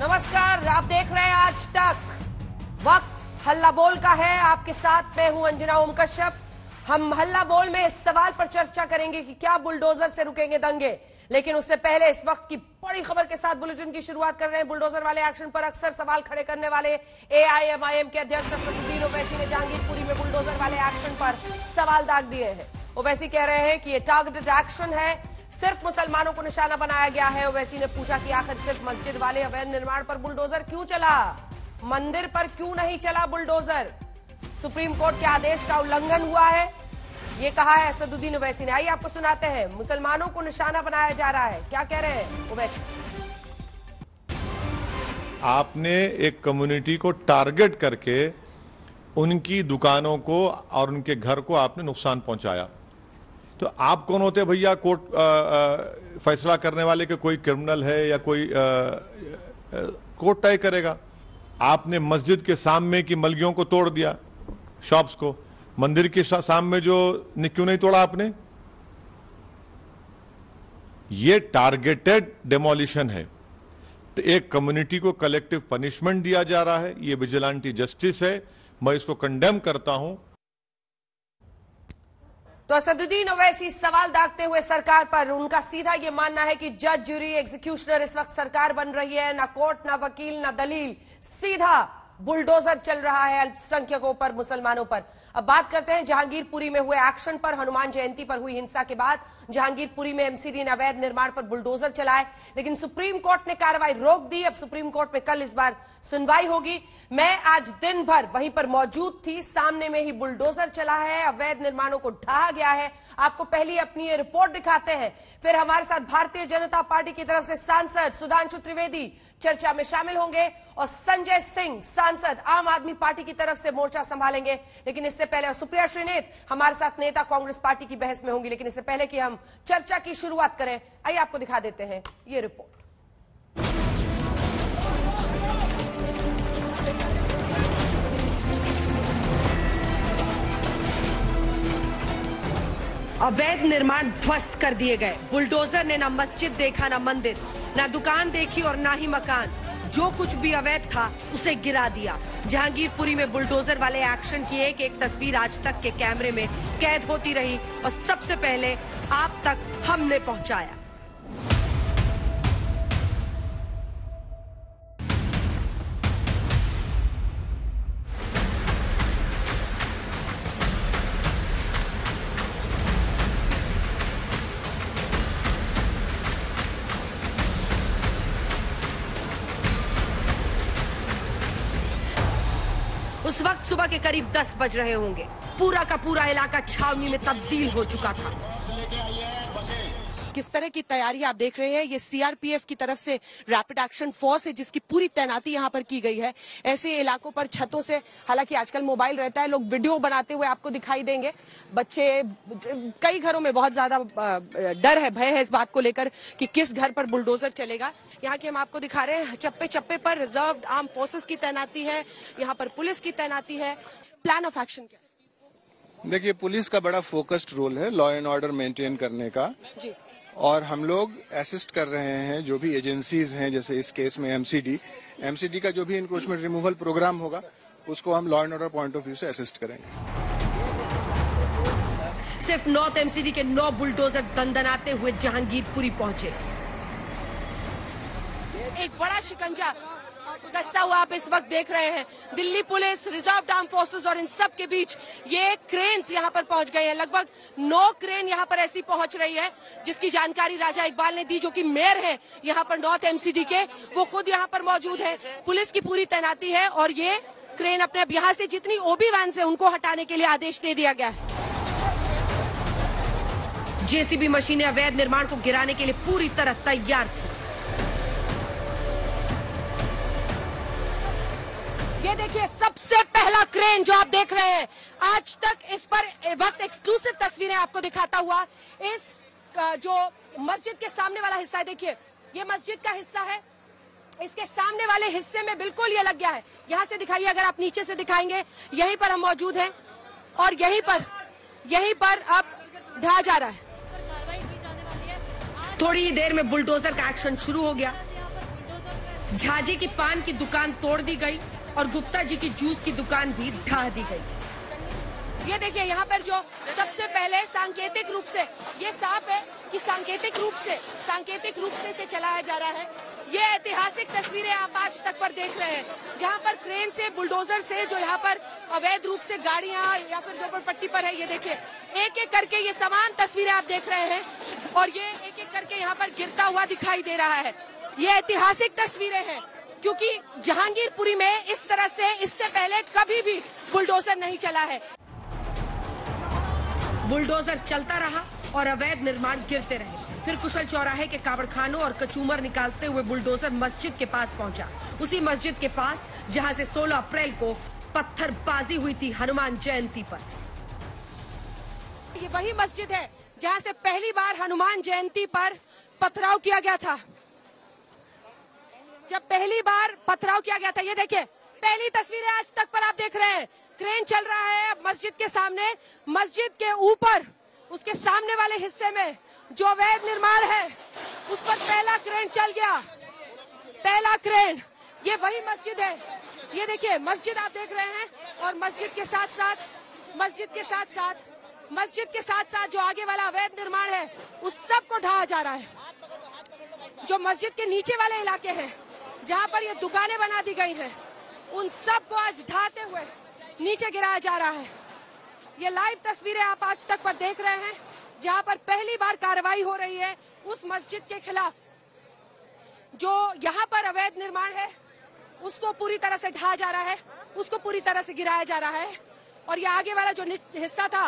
नमस्कार, आप देख रहे हैं आज तक। वक्त हल्ला बोल का है। आपके साथ मैं हूं अंजना ओम कश्यप। हम हल्ला बोल में इस सवाल पर चर्चा करेंगे कि क्या बुलडोजर से रुकेंगे दंगे। लेकिन उससे पहले इस वक्त की बड़ी खबर के साथ बुलेटिन की शुरुआत कर रहे हैं। बुलडोजर वाले एक्शन पर अक्सर सवाल खड़े करने वाले एआईएमआईएम के अध्यक्ष असदुद्दीन ओवैसी ने जहांगीरपुरी में बुलडोजर वाले एक्शन पर सवाल दाग दिए हैं। ओवैसी कह रहे हैं कि ये टारगेटेड एक्शन है, सिर्फ मुसलमानों को निशाना बनाया गया है। ओवैसी ने पूछा कि आखिर सिर्फ मस्जिद वाले अवैध निर्माण पर बुलडोजर क्यों चला, मंदिर पर क्यों नहीं चला बुलडोजर? सुप्रीम कोर्ट के आदेश का उल्लंघन हुआ है, ये कहा है असदुद्दीन ओवैसी ने। आइए आपको सुनाते हैं। मुसलमानों को निशाना बनाया जा रहा है, क्या कह रहे हैं ओवैसी? आपने एक कम्युनिटी को टारगेट करके उनकी दुकानों को और उनके घर को आपने नुकसान पहुंचाया, तो आप कौन होते भैया कोर्ट फैसला करने वाले कि कोई क्रिमिनल है या कोई कोर्ट तय करेगा। आपने मस्जिद के सामने की मलगियों को तोड़ दिया, शॉप्स को, मंदिर के सामने जो क्यों नहीं तोड़ा आपने? ये टारगेटेड डेमोलिशन है। तो एक कम्युनिटी को कलेक्टिव पनिशमेंट दिया जा रहा है, ये विजिलेंटी जस्टिस है, मैं इसको कंडेम करता हूं। तो असदुद्दीन ओवैसी सवाल दागते हुए सरकार पर, उनका सीधा ये मानना है कि जज, ज्यूरी, एग्जीक्यूशनर इस वक्त सरकार बन रही है। ना कोर्ट, ना वकील, ना दलील, सीधा बुलडोजर चल रहा है अल्पसंख्यकों पर, मुसलमानों पर। अब बात करते हैं जहांगीरपुरी में हुए एक्शन पर। हनुमान जयंती पर हुई हिंसा के बाद जहांगीरपुरी में एमसीडी ने अवैध निर्माण पर बुलडोजर चलाए, लेकिन सुप्रीम कोर्ट ने कार्रवाई रोक दी। अब सुप्रीम कोर्ट में कल इस बार सुनवाई होगी। मैं आज दिन भर वहीं पर मौजूद थी। सामने में ही बुलडोजर चला है, अवैध निर्माणों को ढहा गया है। आपको पहले अपनी ये रिपोर्ट दिखाते हैं, फिर हमारे साथ भारतीय जनता पार्टी की तरफ से सांसद सुधांशु त्रिवेदी चर्चा में शामिल होंगे और संजय सिंह सांसद आम आदमी पार्टी की तरफ से मोर्चा संभालेंगे। लेकिन इससे पहले सुप्रिया श्रीनेत हमारे साथ नेता कांग्रेस पार्टी की बहस में होंगी। लेकिन इससे पहले कि हम चर्चा की शुरुआत करें, आइए आपको दिखा देते हैं ये रिपोर्ट। अवैध निर्माण ध्वस्त कर दिए गए। बुलडोजर ने ना मस्जिद देखा, ना मंदिर, ना दुकान देखी और ना ही मकान। जो कुछ भी अवैध था उसे गिरा दिया। जहांगीरपुरी में बुलडोजर वाले एक्शन की एक एक तस्वीर आज तक के कैमरे में कैद होती रही और सबसे पहले आप तक हमने पहुंचाया। उस वक्त सुबह के करीब 10 बज रहे होंगे। पूरा का पूरा इलाका छावनी में तब्दील हो चुका था। किस तरह की तैयारी आप देख रहे हैं, ये सीआरपीएफ की तरफ से रैपिड एक्शन फोर्स है जिसकी पूरी तैनाती यहाँ पर की गई है। ऐसे इलाकों पर छतों से, हालांकि आजकल मोबाइल रहता है, लोग वीडियो बनाते हुए आपको दिखाई देंगे। बच्चे, कई घरों में बहुत ज्यादा डर है, भय है इस बात को लेकर कि किस घर पर बुलडोजर चलेगा। यहाँ की हम आपको दिखा रहे हैं, चप्पे चप्पे पर रिजर्व आर्म फोर्सेस की तैनाती है, यहाँ पर पुलिस की तैनाती है। प्लान ऑफ एक्शन क्या है? देखिए, पुलिस का बड़ा फोकस्ड रोल है लॉ एंड ऑर्डर मेंटेन करने का जी। और हम लोग असिस्ट कर रहे हैं जो भी एजेंसीज हैं, जैसे इस केस में एमसीडी का जो भी इंक्रोचमेंट रिमूवल प्रोग्राम होगा उसको हम law and order point of view से असिस्ट करेंगे। सिर्फ नॉर्थ एमसीडी के 9 बुलडोजर दंदनाते हुए जहांगीरपुरी पहुंचे। एक बड़ा शिकंजा कसता हुआ आप इस वक्त देख रहे हैं। Delhi police, reserve arm forces और इन सब के बीच ये क्रेन्स यहाँ पर पहुंच गए हैं। लगभग 9 क्रेन यहाँ पर ऐसी पहुंच रही है जिसकी जानकारी राजा इकबाल ने दी, जो कि मेयर है यहाँ पर नॉर्थ एमसीडी के, वो खुद यहाँ पर मौजूद है। पुलिस की पूरी तैनाती है और ये क्रेन अपने अब यहाँ से जितनी ओबी वैन से उनको हटाने के लिए आदेश दे दिया गया है। जेसीबी मशीनें अवैध निर्माण को गिराने के लिए पूरी तरह तैयार थी। ये देखिए, सबसे पहला क्रेन जो आप देख रहे हैं, आज तक इस पर वक्त एक्सक्लूसिव तस्वीरें आपको दिखाता हुआ। इस जो मस्जिद के सामने वाला हिस्सा है, देखिए ये मस्जिद का हिस्सा है, इसके सामने वाले हिस्से में बिल्कुल ये लग गया है। यहाँ से दिखाइए, अगर आप नीचे से दिखाएंगे, यहीं पर हम मौजूद हैं और यहीं पर अब ढहा जा रहा है। थोड़ी ही देर में बुलडोजर का एक्शन शुरू हो गया। झाजी की पान की दुकान तोड़ दी गई और गुप्ता जी की जूस की दुकान भी ढा दी गई। ये देखिए यहाँ पर जो सबसे पहले सांकेतिक रूप से ये साफ है कि सांकेतिक रूप से इसे चलाया जा रहा है। ये ऐतिहासिक तस्वीरें आप आज तक पर देख रहे हैं, जहाँ पर क्रेन से, बुलडोजर से जो यहाँ पर अवैध रूप से गाड़ियां या फिर जो पट्टी पर है, ये देखिए एक एक करके ये समान तस्वीरें आप देख रहे हैं और ये एक एक करके यहाँ पर गिरता हुआ दिखाई दे रहा है। ये ऐतिहासिक तस्वीरें हैं क्योंकि जहांगीरपुरी में इस तरह से इससे पहले कभी भी बुलडोजर नहीं चला है। बुलडोजर चलता रहा और अवैध निर्माण गिरते रहे। फिर कुशल चौराहे के कावड़खानों और कचूमर निकालते हुए बुलडोजर मस्जिद के पास पहुंचा। उसी मस्जिद के पास जहां से 16 अप्रैल को पत्थरबाजी हुई थी हनुमान जयंती पर। ये वही मस्जिद है जहां से पहली बार हनुमान जयंती पर पथराव किया गया था। जब पहली बार पथराव किया गया था, ये देखिए पहली तस्वीरें आज तक पर आप देख रहे हैं। क्रेन चल रहा है मस्जिद के सामने, मस्जिद के ऊपर उसके सामने वाले हिस्से में जो अवैध निर्माण है उस पर पहला क्रेन चल गया। पहला क्रेन, ये वही मस्जिद है। ये देखिए मस्जिद आप देख रहे हैं और मस्जिद के साथ साथ जो आगे वाला अवैध निर्माण है उस सब को ढाया जा रहा है। जो मस्जिद के नीचे वाले इलाके हैं जहाँ पर ये दुकानें बना दी गई हैं, उन सब को आज ढाते हुए नीचे गिराया जा रहा है। ये लाइव तस्वीरें आप आज तक पर देख रहे हैं जहां पर पहली बार कार्रवाई हो रही है उस मस्जिद के खिलाफ। जो यहाँ पर अवैध निर्माण है उसको पूरी तरह से ढाया जा रहा है, उसको पूरी तरह से गिराया जा रहा है। और ये आगे वाला जो हिस्सा था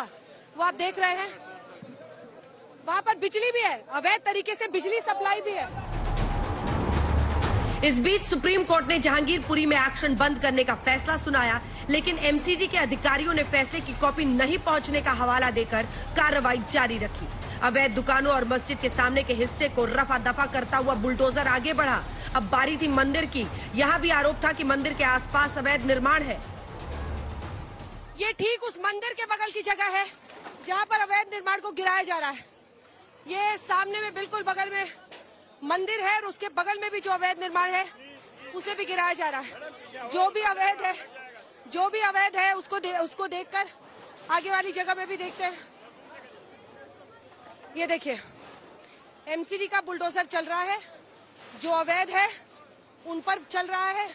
वो आप देख रहे हैं, वहां पर बिजली भी है, अवैध तरीके से बिजली सप्लाई भी है। इस बीच सुप्रीम कोर्ट ने जहांगीरपुरी में एक्शन बंद करने का फैसला सुनाया, लेकिन एमसीडी के अधिकारियों ने फैसले की कॉपी नहीं पहुंचने का हवाला देकर कार्रवाई जारी रखी। अवैध दुकानों और मस्जिद के सामने के हिस्से को रफा दफा करता हुआ बुलडोजर आगे बढ़ा। अब बारी थी मंदिर की। यहाँ भी आरोप था कि मंदिर के आसपास अवैध निर्माण है। ये ठीक उस मंदिर के बगल की जगह है जहाँ पर अवैध निर्माण को गिराया जा रहा है। ये सामने में बिल्कुल बगल में मंदिर है और उसके बगल में भी जो अवैध निर्माण है उसे भी गिराया जा रहा है। जो भी अवैध है उसको देखकर आगे वाली जगह में भी देखते हैं। ये देखिए एमसीडी का बुलडोजर चल रहा है, जो अवैध है उन पर चल रहा है।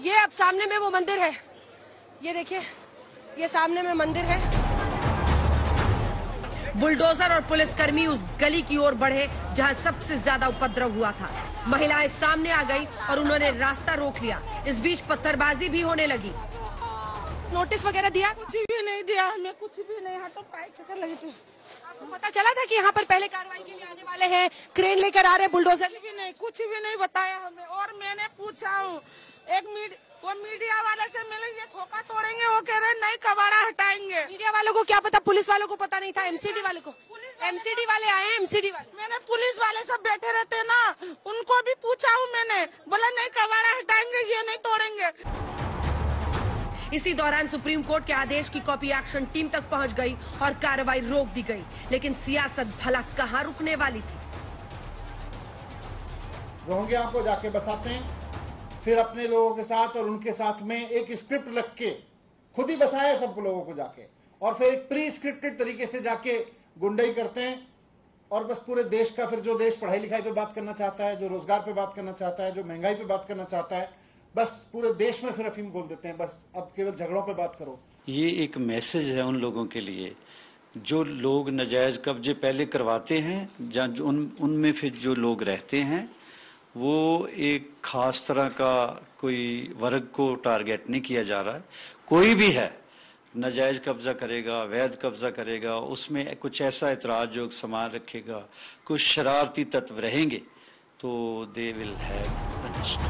ये अब सामने में वो मंदिर है, ये देखिए ये सामने में मंदिर है। बुलडोजर और पुलिसकर्मी उस गली की ओर बढ़े जहां सबसे ज्यादा उपद्रव हुआ था। महिलाएं सामने आ गई और उन्होंने रास्ता रोक लिया। इस बीच पत्थरबाजी भी होने लगी। नोटिस वगैरह दिया? कुछ भी नहीं दिया, हमें कुछ भी नहीं। यहाँ तो पाइप चक्कर लगी थी। आपको पता चला था कि यहाँ पर पहले कार्रवाई के लिए आने वाले हैं, क्रेन लेकर आ रहे बुलडोजर? कुछ भी नहीं बताया हमें। और मैंने पूछा हूँ वो मीडिया वाले से मिले, ये खोखा तोड़ेंगे, वो कह रहे नहीं कबाड़ा हटाएंगे। मीडिया वालों को क्या पता, पुलिस वालों को पता नहीं था, एमसीडी वाले को? एमसीडी वाले आए हैं, एमसीडी वाले। मैंने पुलिस वाले सब बैठे रहते ना, उनको भी पूछा हूँ मैंने, बोला नहीं कबाड़ा हटाएंगे, ये नहीं तोड़ेंगे। इसी दौरान सुप्रीम कोर्ट के आदेश की कॉपी एक्शन टीम तक पहुंच गई और कार्रवाई रोक दी गई। लेकिन सियासत भला कहां रुकने वाली थी? रोहिंग्या को जाके बसाते हैं, फिर अपने लोगों के साथ और उनके साथ में एक स्क्रिप्ट रख के खुद ही बसाया सब लोगों को जाके, और फिर एक प्री स्क्रिप्टेड तरीके से जाके गुंडाई करते हैं। और बस पूरे देश का, फिर जो देश पढ़ाई लिखाई पे बात करना चाहता है, जो रोजगार पे बात करना चाहता है, जो महंगाई पे बात करना चाहता है, बस पूरे देश में फिर अफीम बोल देते हैं, बस अब केवल झगड़ों पे बात करो। ये एक मैसेज है उन लोगों के लिए जो लोग नाजायज कब्जे पहले करवाते हैं, जहाँ उनमें फिर जो लोग रहते हैं वो एक खास तरह का कोई वर्ग को टारगेट नहीं किया जा रहा है। कोई भी है नाजायज कब्जा करेगा, अवैध कब्जा करेगा, उसमें कुछ ऐसा एतराज जो सामान रखेगा, कुछ शरारती तत्व रहेंगे तो they will have punished.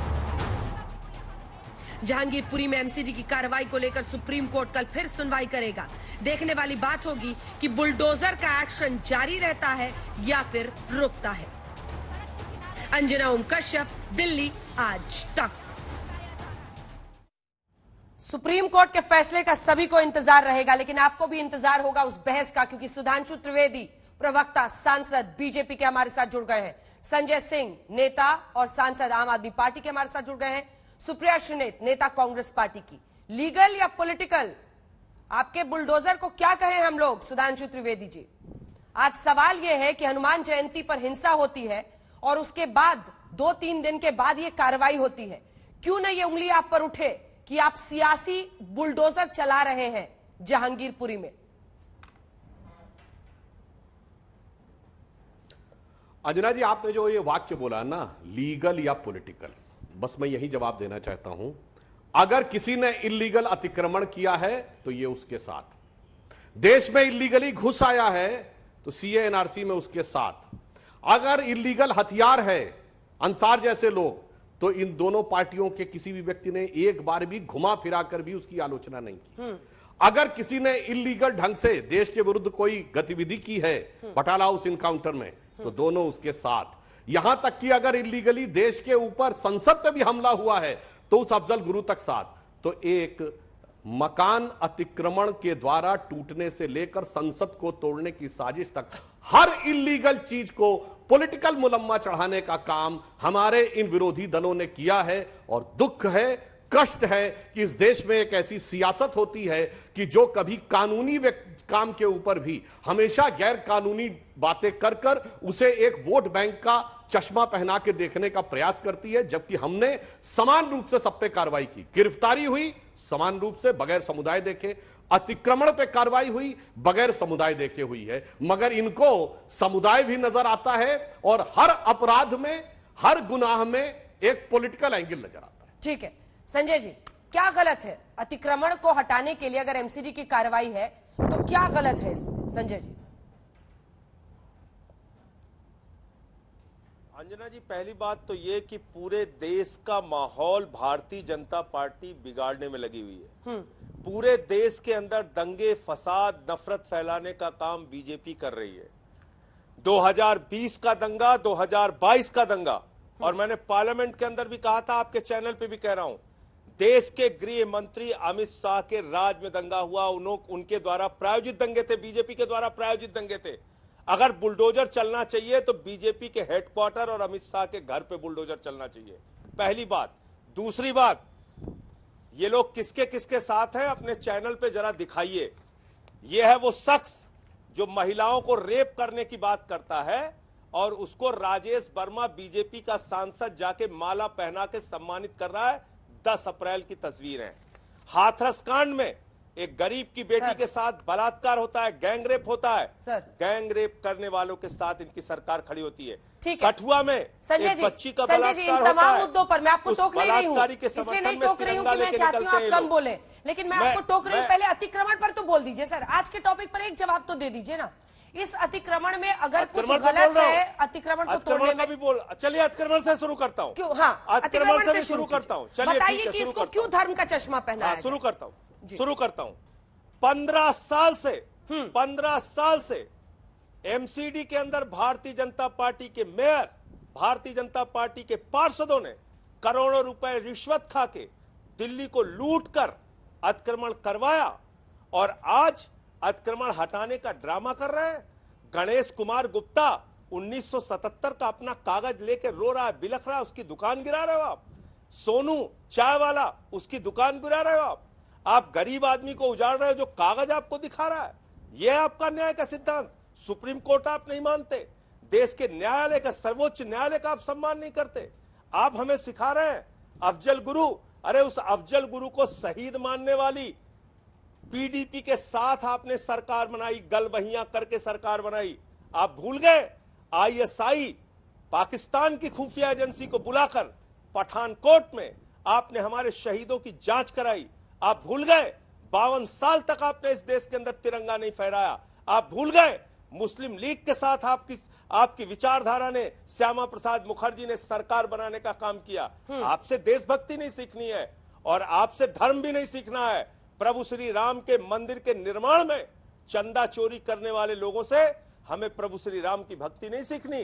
Jahangirpuri में एमसीडी की कार्रवाई को लेकर सुप्रीम कोर्ट कल फिर सुनवाई करेगा। देखने वाली बात होगी कि बुलडोजर का एक्शन जारी रहता है या फिर रुकता है। अंजना ओम कश्यप, दिल्ली, आज तक। सुप्रीम कोर्ट के फैसले का सभी को इंतजार रहेगा, लेकिन आपको भी इंतजार होगा उस बहस का, क्योंकि सुधांशु त्रिवेदी, प्रवक्ता, सांसद, बीजेपी के हमारे साथ जुड़ गए हैं। संजय सिंह नेता और सांसद आम आदमी पार्टी के हमारे साथ जुड़ गए हैं। सुप्रिया श्रीनेत नेता कांग्रेस पार्टी की। लीगल या पॉलिटिकल, आपके बुलडोजर को क्या कहें हम लोग? सुधांशु त्रिवेदी जी, आज सवाल यह है कि हनुमान जयंती पर हिंसा होती है और उसके बाद 2-3 दिन के बाद ये कार्रवाई होती है। क्यों न ये उंगली आप पर उठे कि आप सियासी बुलडोजर चला रहे हैं जहांगीरपुरी में? अंजना जी, आपने जो ये वाक्य बोला ना, लीगल या पॉलिटिकल, बस मैं यही जवाब देना चाहता हूं। अगर किसी ने इल्लीगल अतिक्रमण किया है तो ये उसके साथ, देश में इल्लीगली घुस आया है तो सीए एनआरसी में उसके साथ, अगर इल्लीगल हथियार है अंसार जैसे लोग, तो इन दोनों पार्टियों के किसी भी व्यक्ति ने एक बार भी घुमा फिरा कर भी उसकी आलोचना नहीं की। अगर किसी ने इल्लीगल ढंग से देश के विरुद्ध कोई गतिविधि की है बटाला हाउस इनकाउंटर में, तो दोनों उसके साथ। यहां तक कि अगर इल्लीगली देश के ऊपर संसद पे भी हमला हुआ है तो उस अफजल गुरु तक साथ। तो एक मकान अतिक्रमण के द्वारा टूटने से लेकर संसद को तोड़ने की साजिश तक हर इल्लीगल चीज को पॉलिटिकल मुलम्मा चढ़ाने का काम हमारे इन विरोधी दलों ने किया है। और दुख है, कष्ट है कि इस देश में एक ऐसी सियासत होती है कि जो कभी कानूनी काम के ऊपर भी हमेशा गैर कानूनी बातें कर कर उसे एक वोट बैंक का चश्मा पहना के देखने का प्रयास करती है, जबकि हमने समान रूप से सब पे कार्रवाई की। गिरफ्तारी हुई समान रूप से बगैर समुदाय देखे, अतिक्रमण पे कार्रवाई हुई बगैर समुदाय देखे हुई है, मगर इनको समुदाय भी नजर आता है और हर अपराध में, हर गुनाह में एक पॉलिटिकल एंगल नजर आता है। ठीक है संजय जी, क्या गलत है अतिक्रमण को हटाने के लिए? अगर एमसीडी की कार्रवाई है तो क्या गलत है इसमें संजय जी? अंजना जी, पहली बात तो ये कि पूरे देश का माहौल भारतीय जनता पार्टी बिगाड़ने में लगी हुई है। पूरे देश के अंदर दंगे, फसाद, नफरत फैलाने का काम बीजेपी कर रही है। 2020 का दंगा, 2022 का दंगा, और मैंने पार्लियामेंट के अंदर भी कहा था, आपके चैनल पे भी कह रहा हूं, देश के गृह मंत्री अमित शाह के राज में दंगा हुआ। उनके द्वारा प्रायोजित दंगे थे, बीजेपी के द्वारा प्रायोजित दंगे थे। अगर बुलडोजर चलना चाहिए तो बीजेपी के हेडक्वार्टर और अमित शाह के घर पे बुलडोजर चलना चाहिए, पहली बात। दूसरी बात, ये लोग किसके किसके साथ हैं अपने चैनल पे जरा दिखाइए। ये है वो शख्स जो महिलाओं को रेप करने की बात करता है और उसको राजेश वर्मा बीजेपी का सांसद जाके माला पहना के सम्मानित कर रहा है। 10 अप्रैल की तस्वीर है। हाथरस कांड में एक गरीब की बेटी के साथ बलात्कार होता है, गैंग रेप होता है। गैंग रेप करने वालों के साथ इनकी सरकार खड़ी होती है। कठुआ में एक बच्ची का बलात्कार होता है। तमाम मुद्दों पर मैं आपको टोक नहीं रही हूँ, इसलिए नहीं टोक रही हूँ कि मैं चाहती हूँ आप कम बोले, लेकिन मैं आपको टोक रही हूँ। पहले अतिक्रमण पर तो बोल दीजिए सर, आज के टॉपिक पर एक जवाब तो दे दीजिए ना। इस अतिक्रमण में अगर कुछ गलत है, अतिक्रमण को तोड़ने में भी बोल, चलिए अतिक्रमण से शुरू करता हूँ। क्यों? हाँ, अतिक्रमण से शुरू करता हूँ। चलिए बताइए कि इसको क्यों धर्म का चश्मा पहना है? शुरू करता हूँ। 15 साल से एमसीडी के अंदर भारतीय जनता पार्टी के मेयर, भारतीय जनता पार्टी के पार्षदों ने करोड़ों रुपए रिश्वत खा के दिल्ली को लूट कर अतिक्रमण करवाया और आज अतिक्रमण हटाने का ड्रामा कर रहे हैं। गणेश कुमार गुप्ता 1977 का अपना कागज लेकर रो रहा है, बिलख रहा है, उसकी दुकान गिरा रहे हो आप। सोनू चाय वाला, उसकी दुकान गिरा रहे हो आप गरीब आदमी को उजाड़ रहे हो जो कागज आपको दिखा रहा है। यह आपका न्याय का सिद्धांत। सुप्रीम कोर्ट आप नहीं मानते, देश के न्यायालय का, सर्वोच्च न्यायालय का आप सम्मान नहीं करते। आप हमें सिखा रहे हैं अफजल गुरु। अरे उस अफजल गुरु को शहीद मानने वाली पीडीपी के साथ आपने सरकार बनाई, गलबहियां करके सरकार बनाई। आप भूल गए आईएसआई पाकिस्तान की खुफिया एजेंसी को बुलाकर पठानकोट में आपने हमारे शहीदों की जांच कराई। आप भूल गए 52 साल तक आपने इस देश के अंदर तिरंगा नहीं फहराया। आप भूल गए मुस्लिम लीग के साथ आपकी विचारधारा ने, श्यामा प्रसाद मुखर्जी ने सरकार बनाने का काम किया। आपसे देशभक्ति नहीं सीखनी है और आपसे धर्म भी नहीं सीखना है। प्रभु श्री राम के मंदिर के निर्माण में चंदा चोरी करने वाले लोगों से हमें प्रभु श्री राम की भक्ति नहीं सीखनी।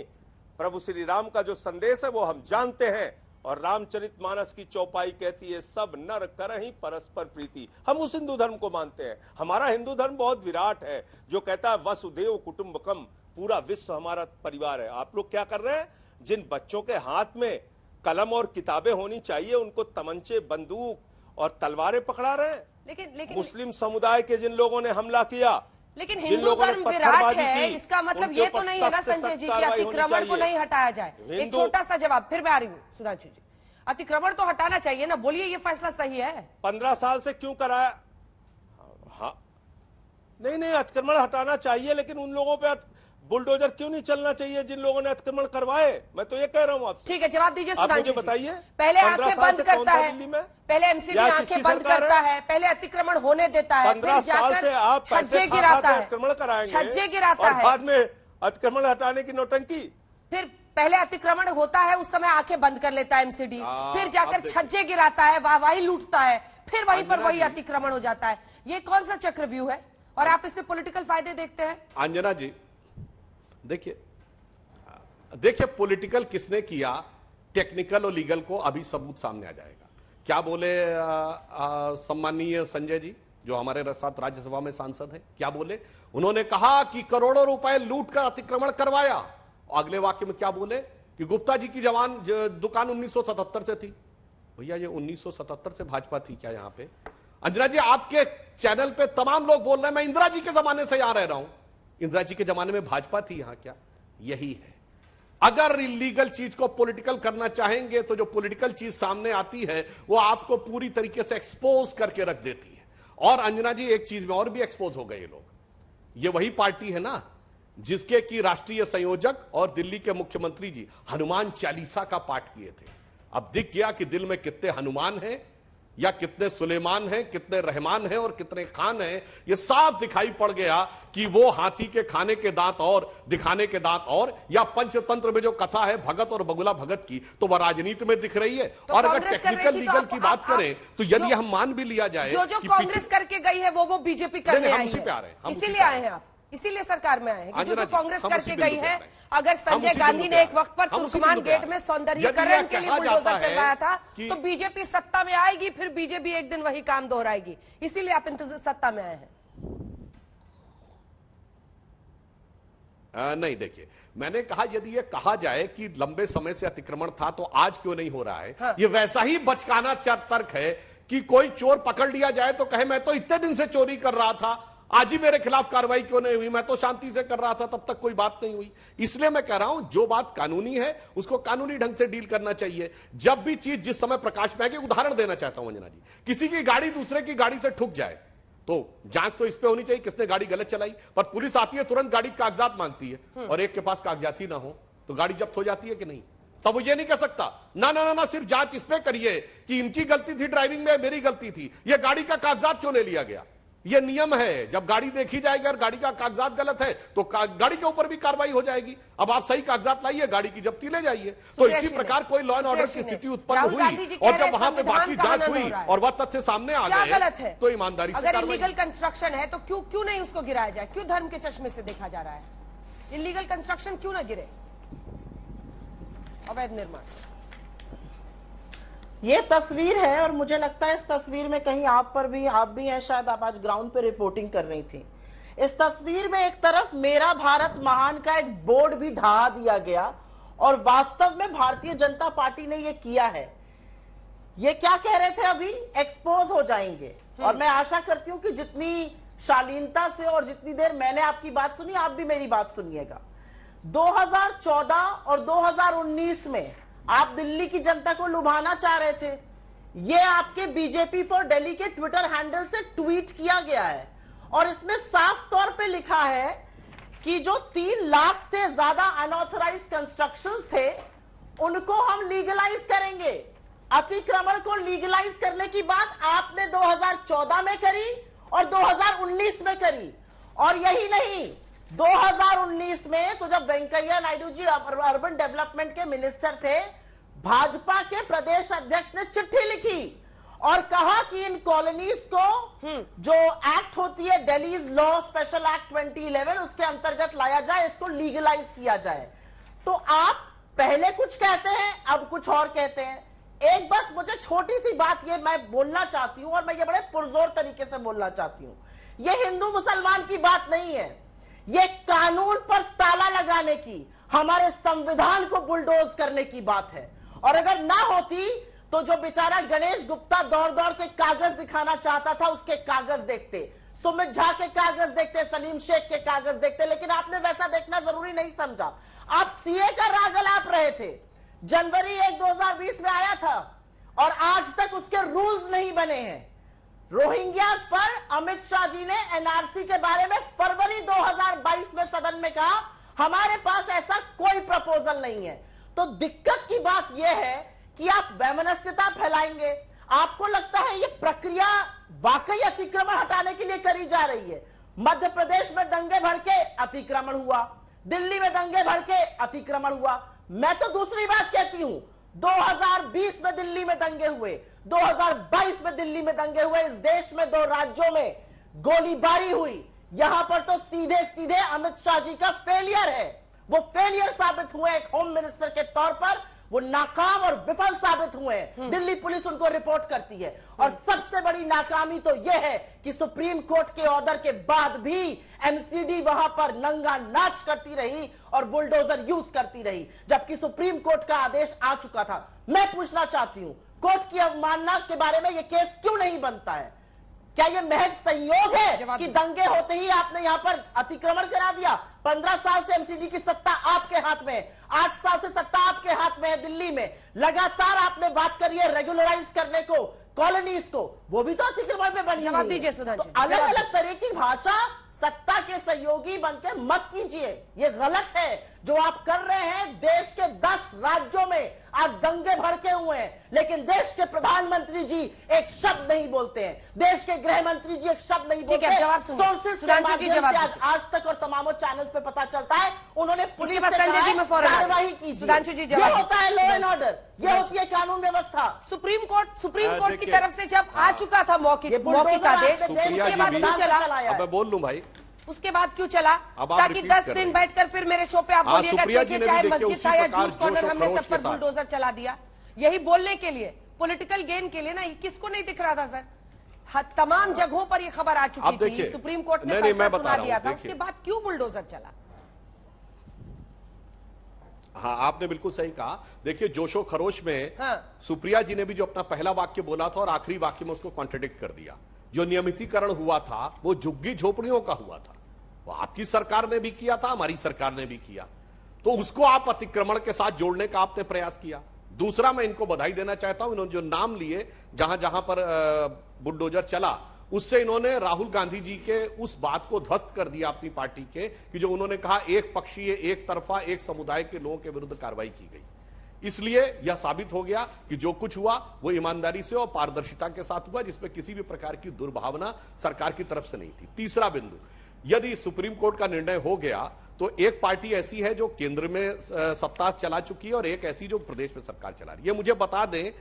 प्रभु श्री राम का जो संदेश है वो हम जानते हैं और रामचरितमानस की चौपाई कहती है, सब नर करहि परस्पर प्रीति। हम उस हिंदू धर्म को मानते हैं। हमारा हिंदू धर्म बहुत विराट है, जो कहता है वसुदेव कुटुंबकम, पूरा विश्व हमारा परिवार है। आप लोग क्या कर रहे हैं? जिन बच्चों के हाथ में कलम और किताबें होनी चाहिए उनको तमंचे, बंदूक और तलवारें पकड़ा रहे हैं। लेकिन मुस्लिम समुदाय के जिन लोगों ने हमला किया, लेकिन जिन हिंदू लोगों ने धर्म विराट पत्थरबाजी है, की, इसका मतलब उनके ये तो ऊपर नहीं है ना सख्त से संजय सख्त जी कि कार्रवाई होनी अतिक्रमण को चाहिए। नहीं हटाया जाए। एक छोटा सा जवाब, फिर मैं आ रही हूँ सुधांशु जी। अतिक्रमण तो हटाना चाहिए ना, बोलिए ये फैसला सही है? 15 साल से क्यों कराया? हाँ, नहीं, अतिक्रमण हटाना चाहिए, लेकिन उन लोगों पे बुलडोजर क्यों नहीं चलना चाहिए जिन लोगों ने अतिक्रमण करवाए? मैं तो ये कह रहा हूं आपसे। ठीक है, जवाब दीजिए आप सुधांशु मुझे जी। बताइए, पहले 15 आंखें साल बंद से कौन करता था है, दिल्ली में? पहले एमसीडी या आंखें किसकी बंद सरकार करता है? है, पहले अतिक्रमण होने देता है, 15 फिर साल से आप जाकर पैसे छज्जे गिराता है, अतिक्रमण कराएंगे, छज्जे गिराता और है, बाद में अतिक्रमण हटाने की नौटंकी। फिर पहले अतिक्रमण होता है, उस समय आंखें बंद कर लेता है एमसीडी, फिर जाकर छज्जे गिराता है, वाहवाही लूटता है, फिर वहीं पर वही अतिक्रमण हो जाता है। ये कौन सा चक्रव्यूह है? और आप इससे पॉलिटिकल फायदे देखते हैं? अंजना जी देखिए पॉलिटिकल किसने किया, टेक्निकल और लीगल को अभी सबूत सामने आ जाएगा। क्या बोले सम्माननीय संजय जी जो हमारे साथ राज्यसभा में सांसद हैं, क्या बोले? उन्होंने कहा कि करोड़ों रुपए लूट कर अतिक्रमण करवाया। अगले वाक्य में क्या बोले कि गुप्ता जी की दुकान 1977 से थी। भैया ये 1977 से भाजपा थी क्या यहां पे? अंजना जी आपके चैनल पे तमाम लोग बोल रहे हैं मैं इंदिरा जी के जमाने से यहां रह रहा हूं। इंदिरा जी के जमाने में भाजपा थी यहां क्या? यही है। अगर इलीगल चीज को पॉलिटिकल करना चाहेंगे तो जो पॉलिटिकल चीज सामने आती है वो आपको पूरी तरीके से एक्सपोज करके रख देती है। और अंजना जी एक चीज में और भी एक्सपोज हो गए ये लोग। ये वही पार्टी है ना जिसके की राष्ट्रीय संयोजक और दिल्ली के मुख्यमंत्री जी हनुमान चालीसा का पाठ किए थे। अब दिख गया कि दिल में कितने हनुमान हैं या कितने सुलेमान हैं, कितने रहमान हैं और कितने खान हैं। ये साफ दिखाई पड़ गया कि वो हाथी के खाने के दांत और दिखाने के दांत और, या पंचतंत्र में जो कथा है भगत और बगुला भगत की, तो वह राजनीति में दिख रही है। तो और अगर टेक्निकल लीगल की बात करें तो यदि हम मान भी लिया जाए जो कांग्रेस करके गई है वो बीजेपी करने आई है, इसीलिए आए हैं आप, इसीलिए सरकार में आए हैं कि जो कांग्रेस करके गई है। अगर संजय गांधी ने एक वक्त पर तुर्कमान गेट में सौंदर्यीकरण के लिए बुलडोजर चलवाया था तो बीजेपी सत्ता में आएगी, फिर बीजेपी एक दिन वही काम दोहराएगी, इसीलिए आप सत्ता में आए हैं। नहीं देखिए मैंने कहा यदि ये कहा जाए कि लंबे समय से अतिक्रमण था तो आज क्यों नहीं हो रहा है। हाँ। ये वैसा ही बचकाना तर्क है कि कोई चोर पकड़ लिया जाए तो कहे मैं तो इतने दिन से चोरी कर रहा था, आज ही मेरे खिलाफ कार्रवाई क्यों नहीं हुई, मैं तो शांति से कर रहा था तब तक कोई बात नहीं हुई। इसलिए मैं कह रहा हूं जो बात कानूनी है उसको कानूनी ढंग से डील करना चाहिए। जब भी चीज जिस समय प्रकाश में आएगी, उदाहरण देना चाहता हूं अंजना जी, किसी की गाड़ी दूसरे की गाड़ी से ठुक जाए तो जांच तो इस पे होनी चाहिए किसने गाड़ी गलत चलाई, पर पुलिस आती है तुरंत गाड़ी के कागजात मांगती है और एक के पास कागजात ही ना हो तो गाड़ी जब्त हो जाती है कि नहीं। तब वो ये नहीं कह सकता ना ना ना ना सिर्फ जांच इस पे करिए कि इनकी गलती थी ड्राइविंग में, मेरी गलती थी, ये गाड़ी का कागजात क्यों ले लिया गया। ये नियम है, जब गाड़ी देखी जाएगी और गाड़ी का कागजात गलत है तो गाड़ी के ऊपर भी कार्रवाई हो जाएगी। अब आप सही कागजात लाइए, गाड़ी की जब्ती ले जाइए। तो इसी प्रकार कोई लॉ एंड ऑर्डर की स्थिति उत्पन्न हुई और जब वहां पे बाकी जांच हुई और वह तथ्य सामने आ गए तो ईमानदारी से अगर इलीगल कंस्ट्रक्शन है तो क्यों नहीं उसको गिराया जाए? क्यों धर्म के चश्मे से देखा जा रहा है? इलीगल कंस्ट्रक्शन क्यों ना गिरे, अवैध निर्माण? ये तस्वीर है और मुझे लगता है इस तस्वीर में कहीं आप भी हैं, शायद आप आज ग्राउंड पे रिपोर्टिंग कर रही थी। इस तस्वीर में एक तरफ मेरा भारत महान का एक बोर्ड भी ढहा दिया गया और वास्तव में भारतीय जनता पार्टी ने ये किया है। ये क्या कह रहे थे अभी, एक्सपोज हो जाएंगे। और मैं आशा करती हूं कि जितनी शालीनता से और जितनी देर मैंने आपकी बात सुनी आप भी मेरी बात सुनिएगा। 2014 और 2019 में आप दिल्ली की जनता को लुभाना चाह रहे थे। ये आपके बीजेपी फॉर दिल्ली के ट्विटर हैंडल से ट्वीट किया गया है और इसमें साफ तौर पे लिखा है कि जो 3 लाख से ज्यादा अनऑथराइज्ड कंस्ट्रक्शंस थे उनको हम लीगलाइज करेंगे। अतिक्रमण को लीगलाइज करने की बात आपने 2014 में करी और 2019 में करी। और यही नहीं, 2019 में तो जब वेंकैया नायडू जी अर्बन डेवलपमेंट के मिनिस्टर थे, भाजपा के प्रदेश अध्यक्ष ने चिट्ठी लिखी और कहा कि इन कॉलोनीज को जो एक्ट होती है दिल्लीज लॉ स्पेशल एक्ट 2011 उसके अंतर्गत लाया जाए, इसको लीगलाइज किया जाए। तो आप पहले कुछ कहते हैं अब कुछ और कहते हैं। एक बस मुझे छोटी सी बात ये मैं बोलना चाहती हूं और मैं ये बड़े पुरजोर तरीके से बोलना चाहती हूं, ये हिंदू मुसलमान की बात नहीं है, ये कानून पर ताला लगाने की, हमारे संविधान को बुलडोज करने की बात है। और अगर ना होती तो जो बेचारा गणेश गुप्ता दौड़ दौड़ के कागज दिखाना चाहता था, उसके कागज देखते, सुमित झा के कागज देखते, सलीम शेख के कागज देखते, लेकिन आपने वैसा देखना जरूरी नहीं समझा। आप सीए का राग अलाप रहे थे। जनवरी 1, 2020 में आया था और आज तक उसके रूल्स नहीं बने हैं। रोहिंग्यास पर अमित शाह जी ने एनआरसी के बारे में फरवरी 2022 में सदन में कहा, हमारे पास ऐसा कोई प्रपोजल नहीं है। तो दिक्कत की बात यह है कि आप वैमनस्यता फैलाएंगे। आपको लगता है ये प्रक्रिया वाकई अतिक्रमण हटाने के लिए करी जा रही है। मध्य प्रदेश में दंगे भड़के अतिक्रमण हुआ, दिल्ली में दंगे भड़के अतिक्रमण हुआ। मैं तो दूसरी बात कहती हूं, 2020 में दिल्ली में दंगे हुए, 2022 में दिल्ली में दंगे हुए। इस देश में 2 राज्यों में गोलीबारी हुई। यहां पर तो सीधे सीधे अमित शाह जी का फेलियर है। वो फेलियर साबित हुए एक होम मिनिस्टर के तौर पर, वो नाकाम और विफल साबित हुए हैं। दिल्ली पुलिस उनको रिपोर्ट करती है। और सबसे बड़ी नाकामी तो यह है कि सुप्रीम कोर्ट के ऑर्डर के बाद भी एमसीडी वहां पर नंगा नाच करती रही और बुलडोजर यूज करती रही, जबकि सुप्रीम कोर्ट का आदेश आ चुका था। मैं पूछना चाहती हूं, कोर्ट की अवमानना के बारे में यह केस क्यों नहीं बनता है? क्या यह महज संयोग है कि दंगे होते ही आपने यहां पर अतिक्रमण करा दिया? 15 साल से एमसीडी की सत्ता आपके हाथ में है, 8 साल से सत्ता आपके हाथ में है दिल्ली में। लगातार आपने बात करी है रेगुलराइज करने को, कॉलोनीज को, वो भी तो अतिक्रमण में बनी। जवाब दीजिए सुधांशु। तो अलग अलग तरह की भाषा सत्ता के सहयोगी बनकर मत कीजिए, ये गलत है जो आप कर रहे हैं। देश के 10 राज्यों में आज दंगे भड़के हुए हैं, लेकिन देश के प्रधानमंत्री जी एक शब्द नहीं बोलते हैं, देश के गृह मंत्री जी एक शब्द नहीं बोलते हैं। सोर्सेस के माध्यम से आज तक और तमाम चैनल्स पे पता चलता है, उन्होंने पुलिस से कार्रवाई कीजिए। ये होता है लॉ एंड ऑर्डर, ये होती है कानून व्यवस्था। सुप्रीम कोर्ट की तरफ से जब आ चुका था मौखिक आदेश, उसके बाद क्यों चला? मैं बोल लूं भाई, उसके बाद क्यों चला? ताकि 10 दिन बैठकर फिर मेरे शो पे आप बोलिएगा चाहे मस्जिद था या जूस कॉर्नर, हमने सब पर बुलडोजर चला दिया। यही बोलने के लिए, पॉलिटिकल गेन के लिए ना, किसको नहीं दिख रहा था सर? तमाम जगहों पर ये खबर आ चुकी थी, सुप्रीम कोर्ट ने फैसला सुना दिया था, उसके बाद क्यों बुलडोजर चला? हाँ, आपने बिल्कुल सही कहा। देखिए, जोशो खरोश में सुप्रिया जी ने भी जो अपना पहला वाक्य बोला था और आखिरी वाक्य में उसको कॉन्ट्रडिक्ट कर दिया। जो नियमितीकरण हुआ था वो झुग्गी झोपड़ियों का हुआ था, वो आपकी सरकार ने भी किया था, हमारी सरकार ने भी किया, तो उसको आप अतिक्रमण के साथ जोड़ने का आपने प्रयास किया। दूसरा, मैं इनको बधाई देना चाहता हूं, इन्होंने जो नाम लिए जहां जहां पर बुलडोजर चला, उससे इन्होंने राहुल गांधी जी के उस बात को ध्वस्त कर दिया अपनी पार्टी के, कि जो उन्होंने कहा एक पक्षीय, एक तरफा, एक समुदाय के लोगों के विरुद्ध कार्रवाई की गई। इसलिए यह साबित हो गया कि जो कुछ हुआ वो ईमानदारी से और पारदर्शिता के साथ हुआ, जिसमें किसी भी प्रकार की दुर्भावना सरकार की तरफ से नहीं थी। तीसरा बिंदु, यदि सुप्रीम कोर्ट का निर्णय हो गया तो एक पार्टी ऐसी है जो केंद्र में सत्ता चला चुकी है और एक ऐसी जो प्रदेश में सरकार चला रही है। मुझे बता दें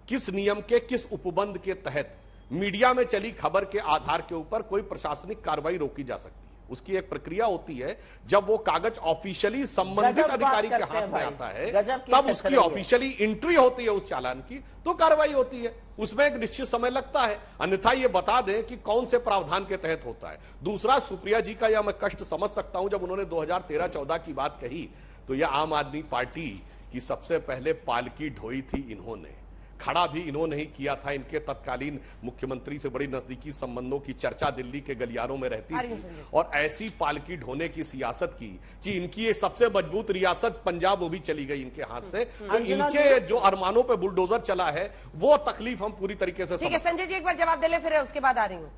किस नियम के, किस उपबंध के तहत मीडिया में चली खबर के आधार के ऊपर कोई प्रशासनिक कार्रवाई रोकी जा सकती है। उसकी एक प्रक्रिया होती है, जब वो कागज ऑफिशियली संबंधित अधिकारी के हाथ में आता है, तब उसकी ऑफिशियली एंट्री होती है उस चालान की, तो कार्रवाई होती है। उसमें एक निश्चित समय लगता है, अन्यथा ये बता दें कि कौन से प्रावधान के तहत होता है। दूसरा, सुप्रिया जी का यह मैं कष्ट समझ सकता हूं, जब उन्होंने 2013-14 की बात कही तो यह आम आदमी पार्टी की सबसे पहले पालकी ढोई थी इन्होंने, खड़ा भी इन्होंने ही किया था। इनके तत्कालीन मुख्यमंत्री से बड़ी नजदीकी संबंधों की चर्चा दिल्ली के गलियारों में रहती थी, और ऐसी पालकी ढोने की सियासत की कि इनकी ये सबसे मजबूत रियासत पंजाब वो भी चली गई इनके हाथ से। तो इनके जो अरमानों पे बुलडोजर चला है वो तकलीफ हम पूरी तरीके से। ठीक है संजय जी, एक बार जवाब दे ले, फिर उसके बाद आ रही हूँ।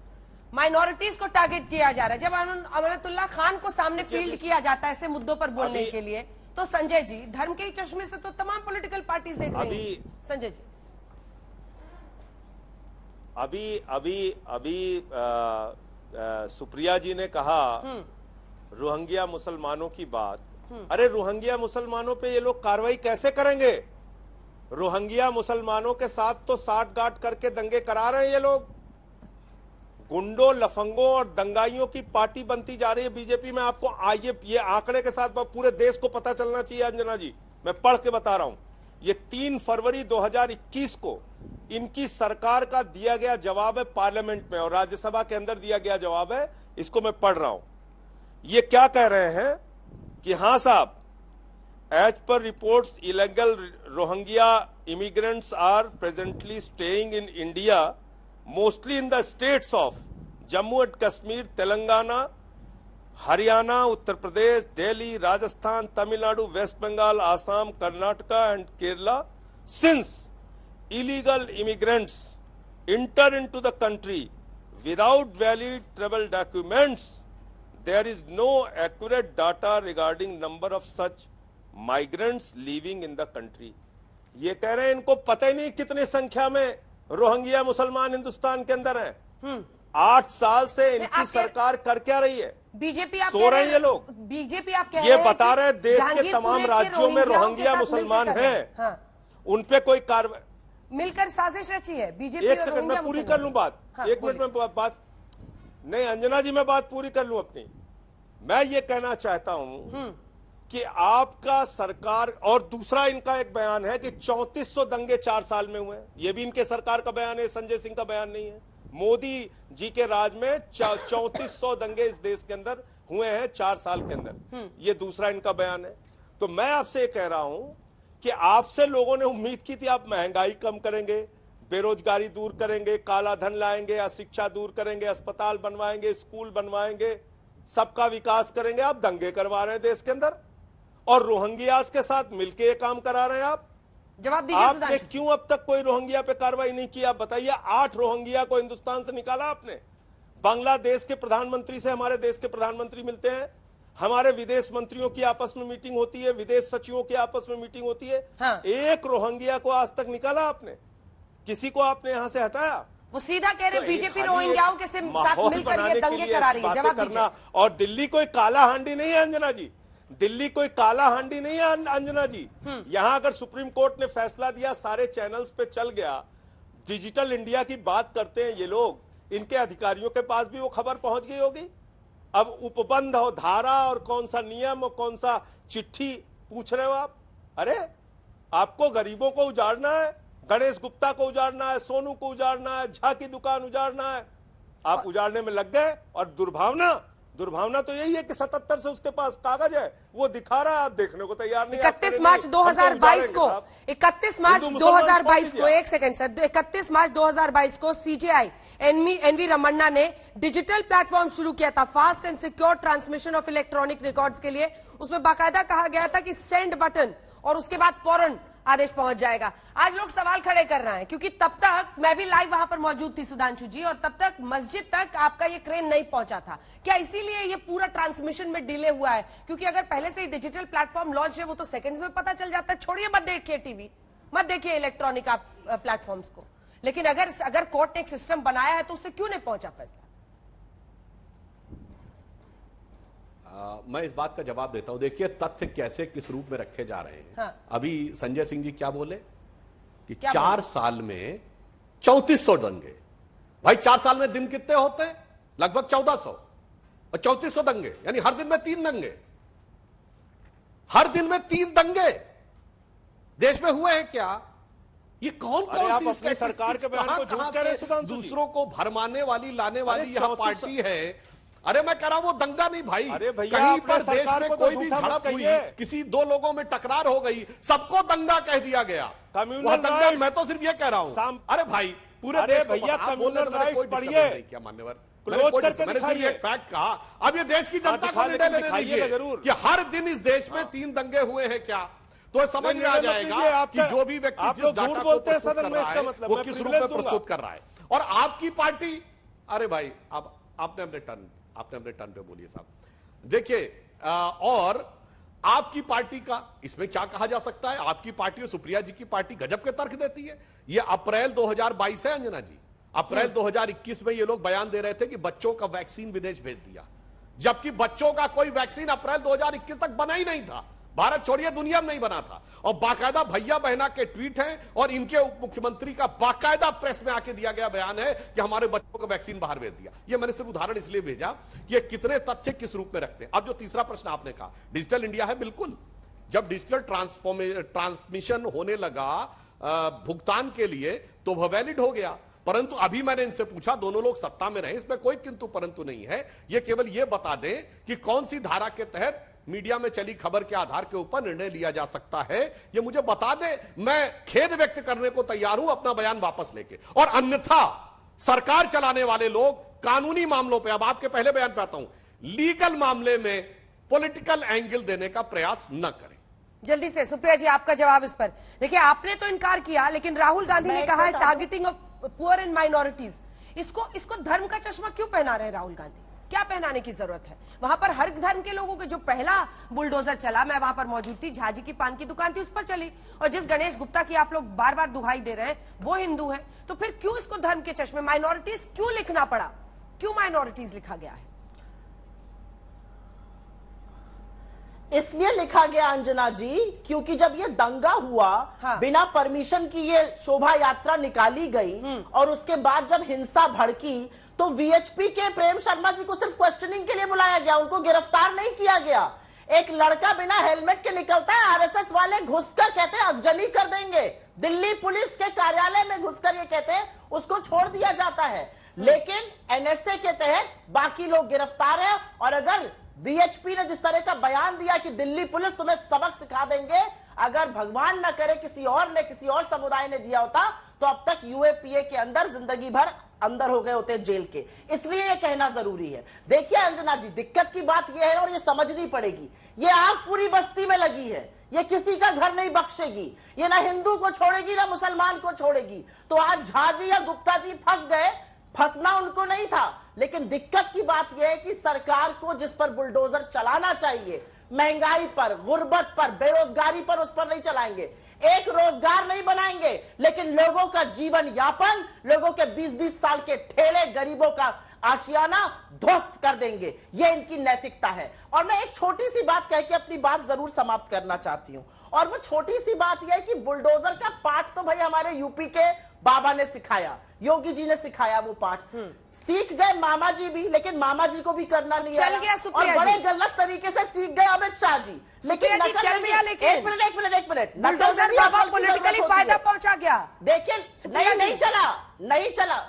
माइनॉरिटीज को टारगेट किया जा रहा है, जब अमरतुल्ला खान को सामने फील्ड किया जाता है ऐसे मुद्दों पर बोलने के लिए, तो संजय जी धर्म के चश्मे से तो तमाम पॉलिटिकल पार्टीज देख रही हैं। संजय जी, अभी सुप्रिया जी ने कहा रोहिंग्या मुसलमानों की बात। अरे रोहिंग्या मुसलमानों पे ये लोग कार्रवाई कैसे करेंगे? रोहिंग्या मुसलमानों के साथ तो साठगांठ करके दंगे करा रहे हैं ये लोग। गुंडों, लफंगों और दंगाइयों की पार्टी बनती जा रही है बीजेपी में। आपको आइए ये आंकड़े के साथ पूरे देश को पता चलना चाहिए। अंजना जी, मैं पढ़ के बता रहा हूं, ये 3 फरवरी 2021 को इनकी सरकार का दिया गया जवाब है पार्लियामेंट में, और राज्यसभा के अंदर दिया गया जवाब है, इसको मैं पढ़ रहा हूं। ये क्या कह रहे हैं कि हां साहब, As per reports, illegal Rohingya immigrants are presently staying in India, mostly in the states of Jammu and Kashmir, Telangana, Haryana, Uttar Pradesh, Delhi, Rajasthan, Tamil Nadu, West Bengal, Assam, Karnataka and Kerala. Since illegal immigrants enter into the country without valid travel documents, there is no accurate data regarding number of such migrants living in the country. ये कह रहे हैं इनको पता ही नहीं कितने संख्या में रोहिंग्या मुसलमान हिंदुस्तान के अंदर हैं। 8 साल से इनकी सरकार कर क्या रही है? बीजेपी आप सो रहे हैं ये लोग। बीजेपे आप कह रहे हैं ये बता रहे हैं देश के तमाम राज्यों में रोहिंग्या मुसलमान हैं, उन पे कोई कार्रवाई मिलकर साजिश रची है बीजेपी। एक सेकंड मैं पूरी कर लूं बात, 1 मिनट में बात नहीं अंजना जी, मैं बात पूरी कर लूं अपनी। मैं ये कहना चाहता हूं कि आपका सरकार, और दूसरा इनका एक बयान है कि 3400 दंगे 4 साल में हुए। ये भी इनके सरकार का बयान है, संजय सिंह का बयान नहीं है। मोदी जी के राज में 3400 दंगे इस देश के अंदर हुए हैं 4 साल के अंदर। ये दूसरा इनका बयान है। तो मैं आपसे ये कह रहा हूं कि आपसे लोगों ने उम्मीद की थी आप महंगाई कम करेंगे, बेरोजगारी दूर करेंगे, काला धन लाएंगे, अशिक्षा दूर करेंगे, अस्पताल बनवाएंगे, स्कूल बनवाएंगे, सबका विकास करेंगे। आप दंगे करवा रहे हैं देश के अंदर और रोहिंग्यास के साथ मिलकर ये काम करा रहे हैं। आप जवाब दीजिए। आपने क्यों अब तक कोई रोहिंग्या पे कार्रवाई नहीं की? आप बताइए। 8 रोहिंग्या को हिंदुस्तान से निकाला आपने। बांग्लादेश के प्रधानमंत्री से हमारे देश के प्रधानमंत्री मिलते हैं, हमारे विदेश मंत्रियों की आपस में मीटिंग होती है, विदेश सचिवों की आपस में मीटिंग होती है। एक रोहिंग्या को आज तक निकाला आपने? किसी को आपने यहां से हटाया? वो सीधा कह रहे बीजेपी रोहिंग्याओं के साथ मिलकर ये दंगे करा रही है। जवाब दीजिए। और दिल्ली कोई काला हांडी नहीं है अंजना जी, दिल्ली कोई काला हांडी नहीं है अंजना जी। यहां अगर सुप्रीम कोर्ट ने फैसला दिया, सारे चैनल्स पे चल गया, डिजिटल इंडिया की बात करते हैं ये लोग, इनके अधिकारियों के पास भी वो खबर पहुंच गई होगी। अब उपबंध और धारा और कौन सा नियम और कौन सा चिट्ठी पूछ रहे हो आप? अरे आपको गरीबों को उजाड़ना है, गणेश गुप्ता को उजाड़ना है, सोनू को उजाड़ना है, झा की दुकान उजाड़ना है, आप उजाड़ने में लग गए। और दुर्भावना तो यही है कि 77 से उसके पास कागज है, वो दिखा रहा है, आप देखने को तैयार नहीं। 31 मार्च 2022 को 31 मार्च 2022 को 1 सेकंड सर, 31 मार्च 2022 को सीजेआई एनवी रमन्ना ने डिजिटल प्लेटफॉर्म शुरू किया था, fast and secure transmission of electronic records के लिए। उसमें बाकायदा कहा गया था कि सेंड बटन और उसके बाद फौरन आदेश पहुंच जाएगा। आज लोग सवाल खड़े कर रहे हैं क्योंकि तब तक मैं भी लाइव वहां पर मौजूद थी सुधांशु जी, और तब तक मस्जिद तक आपका ये क्रेन नहीं पहुंचा था। क्या इसीलिए ये पूरा ट्रांसमिशन में डिले हुआ है? क्योंकि अगर पहले से ही डिजिटल प्लेटफॉर्म लॉन्च है वो तो सेकंड्स में पता चल जाता है। छोड़िए, मत देखिए टीवी, मत देखिए इलेक्ट्रॉनिक आप प्लेटफॉर्म्स को, लेकिन अगर कोर्ट ने एक सिस्टम बनाया है तो उससे क्यों नहीं पहुंचा फैसला? मैं इस बात का जवाब देता हूं। देखिए तथ्य कैसे किस रूप में रखे जा रहे हैं। अभी संजय सिंह जी क्या बोले कि 4 साल में 3400 दंगे। भाई 4 साल में दिन कितने होते हैं? लगभग 1400 और 3400 दंगे, यानी हर दिन में 3 दंगे। हर दिन में 3 दंगे देश में हुए हैं क्या? ये कौन सी सरकार के बयान को झूठ कह रहे हैं? दूसरों को भरमाने वाली लाने वाली यह पार्टी है। अरे मैं कह रहा हूं वो दंगा नहीं भाई। अरे भैया, कहीं पर देश में कोई भी झड़प हुई, किसी 2 लोगों में टकरार हो गई, सबको दंगा कह दिया गया। कम्युनल दंगा, मैं तो सिर्फ ये कह रहा हूं। अरे भाई पूरे देश भैया कम्युनल राइट्स पढ़िए क्या मान्यवर, मैंने सिर्फ एक फैक्ट कहा। अब ये देश की जनता को निर्णय लेने दीजिए कि हर दिन इस देश में 3 दंगे हुए हैं क्या, तो समझ में आ जाएगा कि जो भी व्यक्ति जिस डाटा को प्रस्तुत कर रहा है वो किस रूप में प्रस्तुत कर रहा है। और आपकी पार्टी, अरे भाई अब आपने अपने टर्न पे बोलिए साहब। देखिए और आपकी पार्टी का इसमें क्या कहा जा सकता है? आपकी पार्टी और सुप्रिया जी की पार्टी गजब के तर्क देती है। ये अप्रैल 2022 है अंजना जी, अप्रैल 2021 में ये लोग बयान दे रहे थे कि बच्चों का वैक्सीन विदेश भेज दिया, जबकि बच्चों का कोई वैक्सीन अप्रैल 2021 तक बना ही नहीं था। भारत छोड़िए दुनिया में नहीं बना था। और बाकायदा भैया बहना के ट्वीट हैं और इनके उप मुख्यमंत्री का बाकायदा प्रेस में आके दिया गया बयान है कि हमारे बच्चों को वैक्सीन बाहर भेज दिया। ये मैंने सिर्फ उदाहरण इसलिए भेजा कि ये कितने तथ्य किस रूप में रखते हैं। अब जो तीसरा प्रश्न आपने कहा, डिजिटल इंडिया है, बिल्कुल। जब डिजिटल ट्रांसमिशन होने लगा भुगतान के लिए तो वह वैलिड हो गया। परंतु अभी मैंने इनसे पूछा, दोनों लोग सत्ता में रहे, इसमें कोई किंतु परंतु नहीं है। ये केवल ये बता दें कि कौन सी धारा के तहत मीडिया में चली खबर के आधार के ऊपर निर्णय लिया जा सकता है, ये मुझे बता दे। मैं खेद व्यक्त करने को तैयार हूं अपना बयान वापस लेके, और अन्यथा सरकार चलाने वाले लोग कानूनी मामलों पे, अब आपके पहले बयान पे आता हूं, लीगल मामले में पॉलिटिकल एंगल देने का प्रयास न करें। जल्दी से सुप्रिया जी आपका जवाब इस पर। देखिए आपने तो इनकार किया, लेकिन राहुल गांधी ने कहा है targeting of poor and minorities. इसको धर्म का चश्मा क्यों पहना रहे राहुल गांधी? क्या पहनाने की जरूरत है? वहां पर हर धर्म के लोगों के, जो पहला बुलडोजर चला, मैं वहां पर मौजूद थी, झाजी की पान की दुकान थी, उस पर चली, और जिस गणेश गुप्ता की आप लोग बार बार दुहाई दे रहे हैं वो हिंदू है, तो फिर क्यों इसको धर्म के चश्मे, माइनॉरिटीज क्यों लिखना पड़ा? क्यों माइनॉरिटीज लिखा गया है? इसलिए लिखा गया अंजना जी, क्योंकि जब ये दंगा हुआ, हाँ। बिना परमिशन की ये शोभा यात्रा निकाली गई, और उसके बाद जब हिंसा भड़की तो वीएचपी के प्रेम शर्मा जी को सिर्फ क्वेश्चनिंग के लिए बुलाया गया, उनको गिरफ्तार नहीं किया गया। एक लड़का बिना हेलमेट के निकलता है, आरएसएस वाले घुसकर कहते हैं अगजनी कर देंगे, दिल्ली पुलिस के कार्यालय में घुसकर ये कहते हैं, उसको छोड़ दिया जाता है। लेकिन एनएसए के तहत बाकी लोग गिरफ्तार हैं, और अगर वीएचपी ने जिस तरह का बयान दिया कि दिल्ली पुलिस तुम्हें सबक सिखा देंगे, अगर भगवान न करे किसी और समुदाय ने दिया होता तो अब तक यूएपीए के अंदर जिंदगी भर अंदर हो गए होते जेल के। इसलिए ये कहना जरूरी है। देखिए अंजना जी, दिक्कत की बात यह है, और ये समझनी पड़ेगी, ये आग पूरी बस्ती में लगी है, ये किसी का घर नहीं बख्शेगी, ये ना हिंदू को छोड़ेगी ना मुसलमान को छोड़ेगी। तो आज झा जी या गुप्ता जी फंस गए, फंसना उनको नहीं था, लेकिन दिक्कत की बात यह है कि सरकार को जिस पर बुलडोजर चलाना चाहिए, महंगाई पर, गुर्बत पर, बेरोजगारी पर, उस पर नहीं चलाएंगे। एक रोजगार नहीं बनाएंगे, लेकिन लोगों का जीवन यापन, लोगों के 20-20 साल के ठेले, गरीबों का आशियाना ध्वस्त कर देंगे। ये इनकी नैतिकता है। और मैं एक छोटी सी बात कह के अपनी बात जरूर समाप्त करना चाहती हूं, और वो छोटी सी बात यह है कि बुलडोजर का पाठ तो भाई हमारे यूपी के बाबा ने सिखाया, योगी जी ने सिखाया, वो पाठ सीख गए मामा जी भी, लेकिन मामा जी को भी करना नहीं चल गया और बड़े गलत तरीके से सीख गए अमित शाह जी। लेकिन एक मिनट बुलडोजर बाबा पॉलिटिकली फायदा पहुंचा गया। देखिए नहीं चला।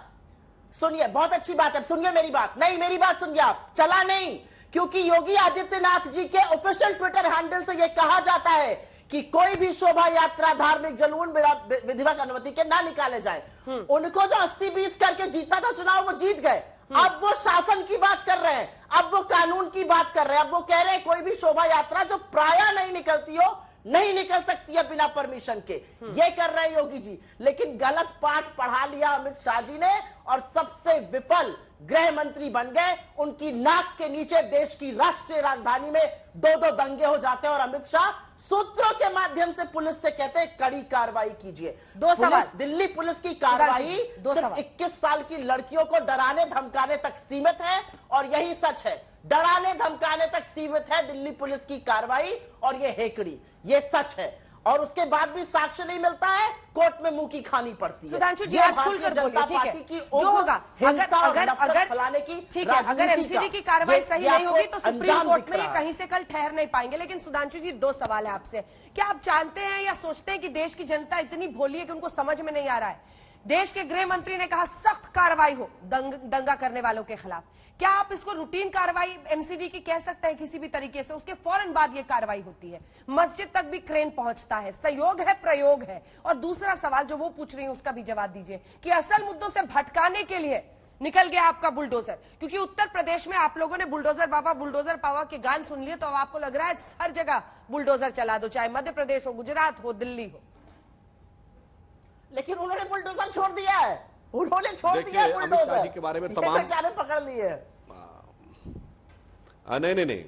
सुनिए, बहुत अच्छी बात है, सुनिए मेरी बात, नहीं मेरी बात सुनिए आप, चला नहीं, क्योंकि योगी आदित्यनाथ जी के ऑफिशियल ट्विटर हैंडल से यह कहा जाता है कि कोई भी शोभा यात्रा, धार्मिक जुलून बिना विधिवत अनुमति के ना निकाले जाए। उनको जो 80-20 करके जीतना था चुनाव, वो जीत गए। अब वो शासन की बात कर रहे हैं, अब वो कानून की बात कर रहे हैं, अब वो कह रहे हैं कोई भी शोभा यात्रा जो प्रायः नहीं निकलती हो, नहीं निकल सकती है बिना परमिशन के। ये कर रहे हैं योगी जी, लेकिन गलत पाठ पढ़ा लिया अमित शाह जी ने, और सबसे विफल गृह मंत्री बन गए। उनकी नाक के नीचे देश की राष्ट्रीय राजधानी में 2-2 दंगे हो जाते हैं, और अमित शाह सूत्रों के माध्यम से पुलिस से कहते हैं कड़ी कार्रवाई कीजिए। 2 सवाल। दिल्ली पुलिस की कार्रवाई सिर्फ 21 साल की लड़कियों को डराने धमकाने तक सीमित है, और यही सच है, डराने धमकाने तक सीमित है दिल्ली पुलिस की कार्रवाई, और ये हेकड़ी, ये सच है। और उसके बाद भी साक्ष्य नहीं मिलता है, कोर्ट में मुंह की खानी पड़ती है। सुधांशु जी आज खुलकर बोलिए, ठीक है, जो होगा अगर एमसीडी की कार्रवाई सही नहीं होगी तो सुप्रीम कोर्ट में ये कहीं से कल ठहर नहीं पाएंगे। लेकिन सुधांशु जी 2 सवाल है आपसे, क्या आप जानते हैं या सोचते हैं कि देश की जनता इतनी भोली है कि उनको समझ में नहीं आ रहा है? देश के गृह मंत्री ने कहा सख्त कार्रवाई हो दंगा करने वालों के खिलाफ। क्या आप इसको रूटीन कार्रवाई एमसीडी की कह सकते हैं किसी भी तरीके से? उसके फौरन बाद ये कार्रवाई होती है, मस्जिद तक भी क्रेन पहुंचता है, सहयोग है, प्रयोग है। और दूसरा सवाल जो वो पूछ रही है उसका भी जवाब दीजिए कि असल मुद्दों से भटकाने के लिए निकल गया आपका बुलडोजर, क्योंकि उत्तर प्रदेश में आप लोगों ने बुलडोजर बाबा के गान सुन लिए, तो अब आपको लग रहा है हर जगह बुलडोजर चला दो, चाहे मध्य प्रदेश हो, गुजरात हो, दिल्ली हो। लेकिन उन्होंने बुलडोजर छोड़ दिया है, उन्होंने छोड़ दिया बुलडोजर। अमित शाह जी के बारे में तमाम बेचारे पकड़ लिए। नहीं,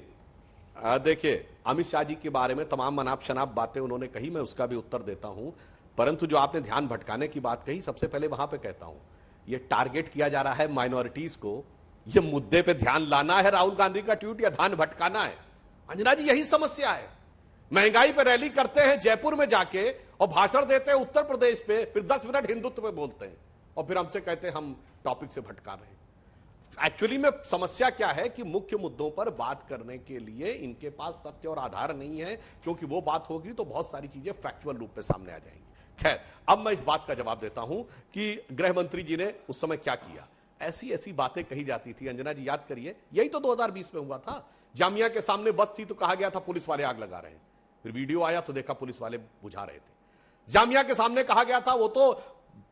देखिए अमित शाह जी के बारे में तमाम मनाप शनाप बातें उन्होंने कही, मैं उसका भी उत्तर देता हूं। परंतु जो आपने ध्यान भटकाने की बात कही, सबसे पहले वहां पे कहता हूं, ये टारगेट किया जा रहा है माइनॉरिटीज को, ये मुद्दे पे ध्यान लाना है राहुल गांधी का ट्वीट, या ध्यान भटकाना है? अंजना जी यही समस्या है। महंगाई पे रैली करते हैं जयपुर में जाके और भाषण देते हैं उत्तर प्रदेश पे, फिर 10 मिनट हिंदुत्व पे बोलते हैं और फिर हमसे कहते हैं हम टॉपिक से भटका रहे हैं। एक्चुअली में समस्या क्या है कि मुख्य मुद्दों पर बात करने के लिए इनके पास तथ्य और आधार नहीं है, क्योंकि वो बात होगी तो बहुत सारी चीजें फैक्चुअल रूप में सामने आ जाएंगी। खैर, अब मैं इस बात का जवाब देता हूं कि गृह मंत्री जी ने उस समय क्या किया। ऐसी ऐसी बातें कही जाती थी, अंजना जी याद करिए, यही तो 2020 में हुआ था जामिया के सामने बस थी तो कहा गया था पुलिस वाले आग लगा रहे हैं, फिर वीडियो आया तो देखा पुलिस वाले बुझा रहे थे। जामिया के सामने कहा गया था वो तो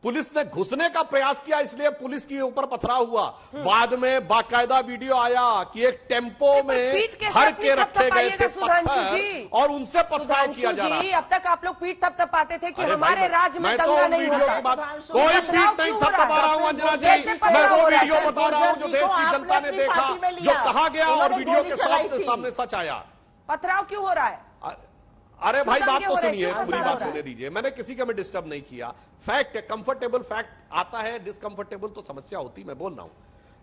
पुलिस ने घुसने का प्रयास किया इसलिए पुलिस के ऊपर पथराव हुआ, बाद में बाकायदा वीडियो आया कि एक टेम्पो में भर के रखे गए थे पत्थर और उनसे पथराव किया जा रहा था। अब तक आप लोग पीठ थपथपाते थे कि हमारे राज्य में दंगा नहीं होता। कोई पीठ नहीं थपथपा रहा हूं अंजना जी, मैं वो वीडियो बता रहा हूं जो देश की जनता ने देखा, जो कहा गया और वीडियो के सामने सच आया। पथराव क्यों हो रहा है? अरे भाई बात तो सुनिए, पूरी बात सुनने दीजिए। मैंने किसी का मैं डिस्टर्ब नहीं किया। फैक्ट है, कंफर्टेबल फैक्ट आता है, डिसकंफर्टेबल तो समस्या होती, मैं बोल रहा हूं।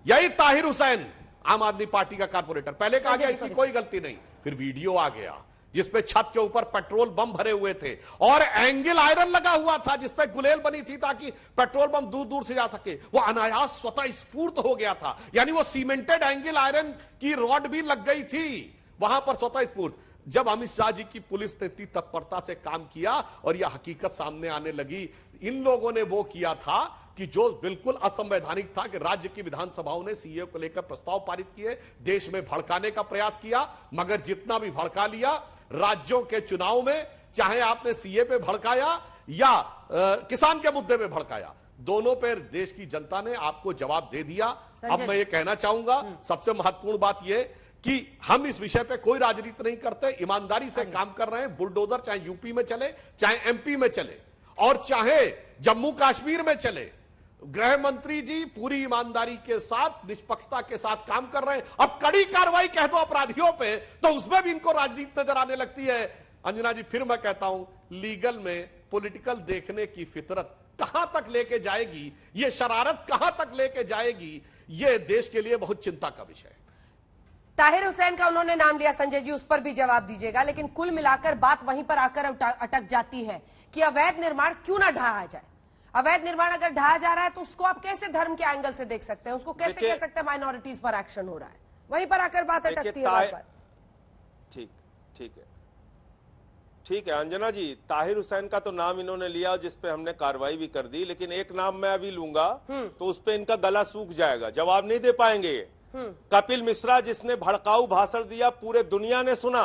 यही ताहिर हुसैन आम आदमी पार्टी का कारपोरेटर, पहले कहा गया इसकी कोई गलती नहीं, फिर वीडियो आ गया जिसपे छत के ऊपर पेट्रोल बम भरे हुए थे और एंगल आयरन लगा हुआ था जिसपे गुलेल बनी थी ताकि पेट्रोल बम दूर दूर से जा सके। वो अनायास स्वतः स्फूर्त हो गया था, यानी वो सीमेंटेड एंगल आयरन की रॉड भी लग गई थी वहां पर स्वतः स्फूर्त। जब अमित शाह जी की पुलिस ने इतनी तत्परता से काम किया और यह हकीकत सामने आने लगी, इन लोगों ने वो किया था कि जो बिल्कुल असंवैधानिक था कि राज्य की विधानसभाओं ने सीए को लेकर प्रस्ताव पारित किए, देश में भड़काने का प्रयास किया, मगर जितना भी भड़का लिया राज्यों के चुनाव में, चाहे आपने सीए पे भड़काया या किसान के मुद्दे पे भड़काया, दोनों पे देश की जनता ने आपको जवाब दे दिया। अब मैं ये कहना चाहूंगा, सबसे महत्वपूर्ण बात यह कि हम इस विषय पे कोई राजनीति नहीं करते, ईमानदारी से काम कर रहे हैं। बुलडोजर चाहे यूपी में चले, चाहे एमपी में चले और चाहे जम्मू कश्मीर में चले, गृह मंत्री जी पूरी ईमानदारी के साथ, निष्पक्षता के साथ काम कर रहे हैं। अब कड़ी कार्रवाई कह दो अपराधियों पे तो उसमें भी इनको राजनीति नजर आने लगती है। अंजना जी, फिर मैं कहता हूं, लीगल में पॉलिटिकल देखने की फितरत कहां तक लेके जाएगी, ये शरारत कहां तक लेके जाएगी, ये देश के लिए बहुत चिंता का विषय है। ताहिर हुसैन का उन्होंने नाम लिया, संजय जी उस पर भी जवाब दीजिएगा, लेकिन कुल मिलाकर बात वहीं पर आकर अटक जाती है कि अवैध निर्माण क्यों ना ढाया जाए। अवैध निर्माण अगर ढाया जा रहा है तो उसको आप कैसे धर्म के एंगल से देख सकते हैं, उसको कैसे कह सकते हैं माइनॉरिटीज पर एक्शन हो रहा है, वहीं पर आकर बात अटकती है। ठीक है अंजना जी, ताहिर हुसैन का तो नाम इन्होंने लिया जिसपे हमने कार्रवाई भी कर दी, लेकिन एक नाम मैं अभी लूंगा तो उसपे इनका गला सूख जाएगा, जवाब नहीं दे पाएंगे। कपिल मिश्रा जिसने भड़काऊ भाषण दिया, पूरे दुनिया ने सुना,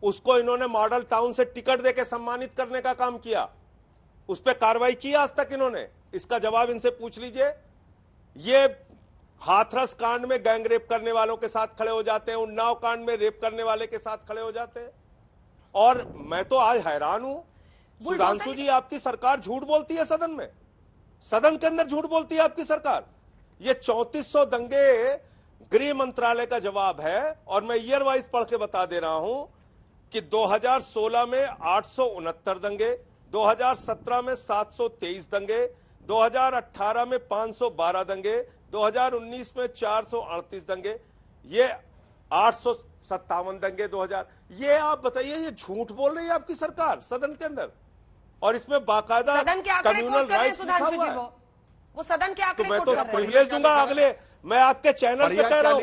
उसको इन्होंने मॉडल टाउन से टिकट देके सम्मानित करने का काम किया, उस पर कार्रवाई की आज तक इन्होंने? इसका जवाब इनसे पूछ लीजिए। ये हाथरस कांड में गैंग रेप करने वालों के साथ खड़े हो जाते हैं, उन्नाव कांड में रेप करने वाले के साथ खड़े हो जाते हैं। और मैं तो आज हैरान हूं, सुधांशु जी, आपकी सरकार झूठ बोलती है सदन में, सदन के अंदर झूठ बोलती है आपकी सरकार। ये 3400 दंगे गृह मंत्रालय का जवाब है, और मैं ईयर वाइज पढ़ के बता दे रहा हूं कि 2016 में 869 दंगे, 2017 में 723 दंगे, 2018 में 512 दंगे, 2019 में 438 दंगे, ये 857 दंगे 2000। ये आप बताइए, ये झूठ बोल रही है आपकी सरकार सदन के अंदर, और इसमें बाकायदा कम्युनल राइट्स लिखा हुआ है। वो सदन के आंकड़े तो मैं तो प्रिविलेज दूंगा, अगले मैं आपके चैनल पे कह रहा हूं,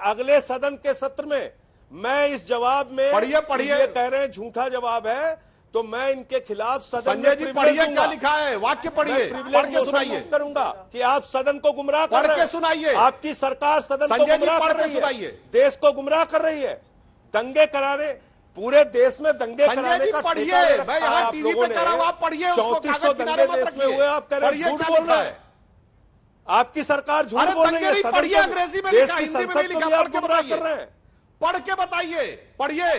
अगले सदन के सत्र में मैं इस जवाब में पढ़िए ये कह रहे हैं झूठा जवाब है, तो मैं इनके खिलाफ सदन में पढ़िए क्या लिखा है, वाक्य पढ़िए, पढ़ के सुनाइए। करूंगा कि आप सदन को गुमराह कर रहे हैं, सुनाइए। आपकी सरकार सदन को गुमराह कर रही है, देश को गुमराह कर रही है, दंगे कराने, पूरे देश में दंगे कराने का पढ़िए, मैं यहाँ टीवी पे कर रहा हूं, आप पढ़िए, 3400 दंगे देश में हुए, आप कह रहे हैं झूठ बोल रहे हैं, आपकी सरकार झूठ बोल रही है। पढ़िए, अंग्रेजी में लिखा, हिंदी में नहीं लिखा, पढ़ के बताइए, पढ़ के बताइए, पढ़िए।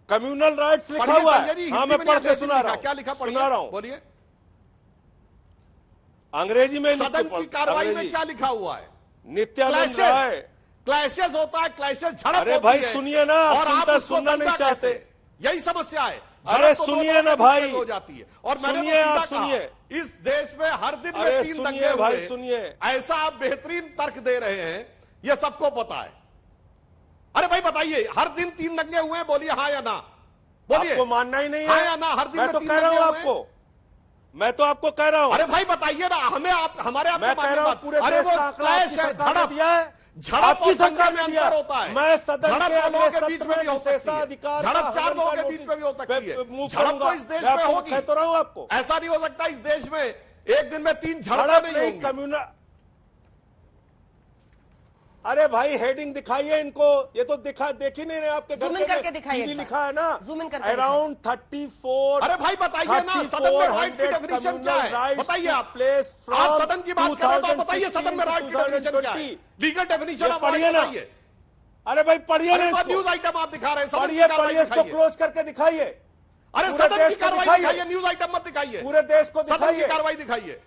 कम्युनल राइट्स लिखा हुआ है, हाँ मैं पढ़ के सुना रहा हूं, क्या लिखा सुना रहा हूं, बोलिए। अंग्रेजी में सदन की कार्रवाई में क्या लिखा हुआ है? नित्यानंद राय, क्लैशेस होता है, क्लैशेस झड़प होती है। अरे भाई सुनिए ना, और आप सुनना नहीं चाहते, यही समस्या है। अरे सुनिए ना भाई, हो जाती है। और सुनिए, आप सुनिए, इस देश में हर दिन में 3 दंगे हुए, भाई सुनिए, ऐसा आप बेहतरीन तर्क दे रहे हैं, ये सबको पता है। अरे भाई बताइए, हर दिन 3 दंगे हुए हैं, बोलिए हाँ या ना, बोलिए। आपको मानना ही नहीं है, हाँ या ना? हर दिन मैं तो कह रहा हूं आपको, मैं तो आपको कह रहा हूं। अरे भाई बताइए ना, हमें हमारे मैं कह रहा हूं पूरे अरे देश का आंकड़ा आपकी सरकार ने दिया है, झड़प और सरकार में अंतर होता है। मैं सदन के लोगों के बीच में भी हो सकती है, झड़प 4 लोगों के बीच में भी हो सकती है, झड़प तो इस देश में होगी। कह तो रहा हूं आपको, ऐसा नहीं हो सकता इस देश में एक दिन में 3 झड़प नहीं होंगी। अरे भाई हेडिंग दिखाइए इनको, ये तो देख ही नहीं रहे आपके घर Zoom in करके दिखाइए टीवी लिखा है ना, Zoom in करके अराउंड 34। अरे भाई बताइए ना सदन में राइट की डेफिनेशन क्या है, बताइए आप। आप सदन की बात कर रहे हो तो बताइए सदन में राइट की डेफिनेशन क्या है, लीगल डेफिनेशन आप पढ़िए ना। अरे भाई पढ़िए ना, न्यूज आइटम आप दिखा रहे हैं, पढ़िए इसको क्लोज करके दिखाइए। अरे सदन की कार्रवाई दिखाइए, न्यूज आइटम मत दिखाइए, पूरे देश को सदन की कार्रवाई दिखाइए,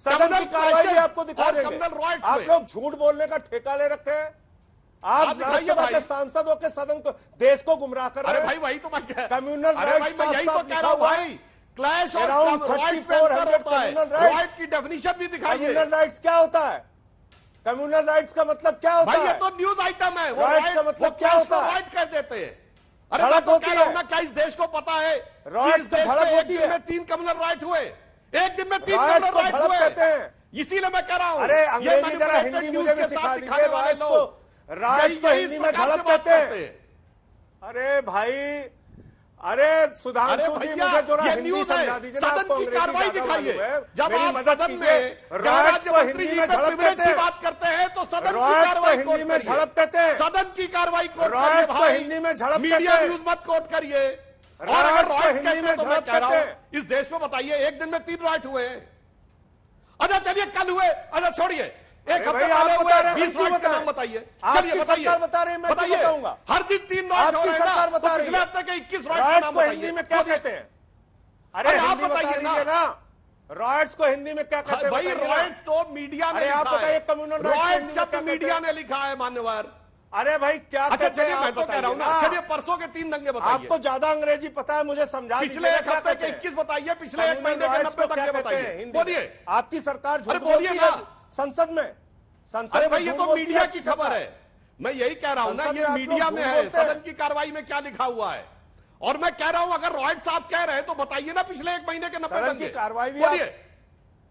सदन की कार्रवाई भी आपको दिखा देंगे। आप लोग झूठ बोलने का ठेका ले रखे हैं, आप राज्यसभा के सांसद होकर सदन को, देश को गुमराह कर रहे हैं। अरे भाई वही तो मैं कह, कम्युनल राइट्स यही तो कह रहा हूं भाई, क्लैश और राइट होता है, राइट की डेफिनेशन भी दिखाइए। कम्युनल राइट्स क्या होता है, कम्युनल राइट्स का मतलब क्या होता है? भाई ये तो न्यूज आइटम है, वो राइट्स का मतलब क्या होता है? राइट कर देते हैं। अरे मैं तो कह रहा हूं ना, क्या इस देश को पता है राइट्स को झड़प होती है? 3 कम्युनल राइट हुए, एक दिन में 3 कम्युनल राइट हुए कहते हैं, इसीलिए मैं कह रहा हूं। अरे अंग्रेजी जरा हिंदी मुझे भी सिखा दीजिए, राइट्स को हिंदी में झड़प कहते हैं। अरे भाई, अरे सुधांशु जी मुझे जरा हिंदी समझा दीजिए ना, सदन की कार्रवाई दिखाइए। जब आप सदन में राइट्स को हिंदी में झड़प कहते हैं, बात करते हैं तो सदन की राइट्स को कार्रवाई हिंदी में झड़प कहते हैं, सदन की कार्रवाई राइट्स को हिंदी में झड़प कहते मीडिया हैं, न्यूज मत कोट करिए। और राइट्स अगर को राइट्स हिंदी में कहते हैं तो मैं झड़प कह रहा कहते हूं, हैं। इस देश में बताइए एक दिन में 3 राइट हुए। अच्छा चलिए कल हुए, अच्छा छोड़िए, एक हफ्ते पहले हुए 20 राइट का नाम बताइए। चलिए बताइए, बता रहे हैं, मैं क्यों बताऊंगा? हर दिन 3 राइट हो रहे हैं ना, तो पिछले हफ्ते के 21 राइट का नाम बताइए। हिंदी में क्या कहते हैं? अरे आप बताइए ना, रॉयट्स को हिंदी में क्या कहते हैं? भाई रॉयट्स तो मीडिया ने लिखा है। आप बताइए कम्युनल रॉयट्स शब्द मीडिया ने लिखा है मान्यवर। अरे भाई क्या अच्छा कहते हैं? मैं तो कह रहा हूं ना, चलिए परसों के 3 दंगे बताइए। आपको ज्यादा अंग्रेजी पता है, मुझे समझा दीजिए। पिछले एक हफ्ते के 21 बताइए, पिछले एक महीने के 90 दंगे बताइए, बोलिए। आपकी सरकार झूठ बोलिए बोलती ना है संसद में, अरे भाई ये तो मीडिया की खबर है, मैं यही कह रहा हूं ना, ये मीडिया में है, सदन की कार्रवाई में क्या लिखा हुआ है। और मैं कह रहा हूं अगर रॉयट्स साहब कह रहे हैं तो बताइए ना पिछले एक महीने के 90 दंगे कार्रवाई भी बोलिए,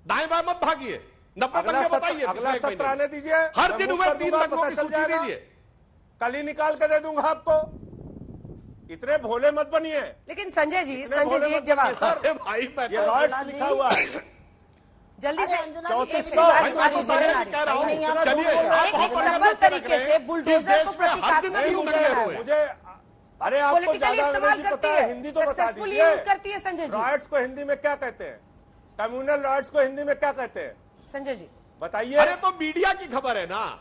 दाएं बाएं मत भागिए, 90 दंगे बताइए। अगला सत्र आने दीजिए, हर दिन हुए 3 दंगों की सूची दीजिए, कल ही निकाल के दे दूंगा आपको। इतने भोले मत बनिए। लेकिन संजय जी एक जवाब। अरे भाई ये रॉयट्स लिखा हुआ है, जल्दी से 3400 चलिए एक सफल तरीके से बुलडोजर को प्रतीकात्मक रूप से मुझे, अरे आपको पॉलिटिकली इस्तेमाल करती है, हिंदी तो बता सक्सेसफुली दीजिए। यूज करती है संजय जी। रॉयट्स को हिंदी में क्या कहते हैं? कम्युनल रॉयट्स को हिंदी में क्या कहते हैं? संजय जी बताइए। अरे तो मीडिया की खबर है ना,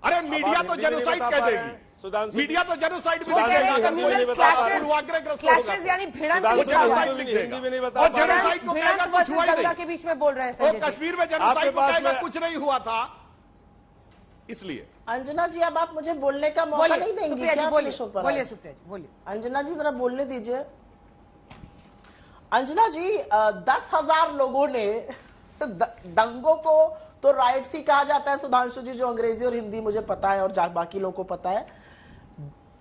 अरे मीडिया तो जेनोसाइड कह देगी, मीडिया तो जेनोसाइड भी क्लैशेस यानी भिड़ंत और जेनोसाइड को कहेगा कुछ हुआ ही नहीं, के बीच में बोल रहे हैं और कश्मीर में जेनोसाइड को कहेगा कुछ नहीं हुआ था। इसलिए अंजना जी अब आप मुझे बोलने का मौका नहीं देंगी क्या? बोलिए सुप्रिया जी बोलिए। अंजना जी जरा बोलने दीजिए। अंजना जी 10,000 लोगों ने दंगों को तो राइट्स ही कहा जाता है, सुधांशु जी, जो अंग्रेजी और हिंदी मुझे पता है और बाकी लोगों को पता है।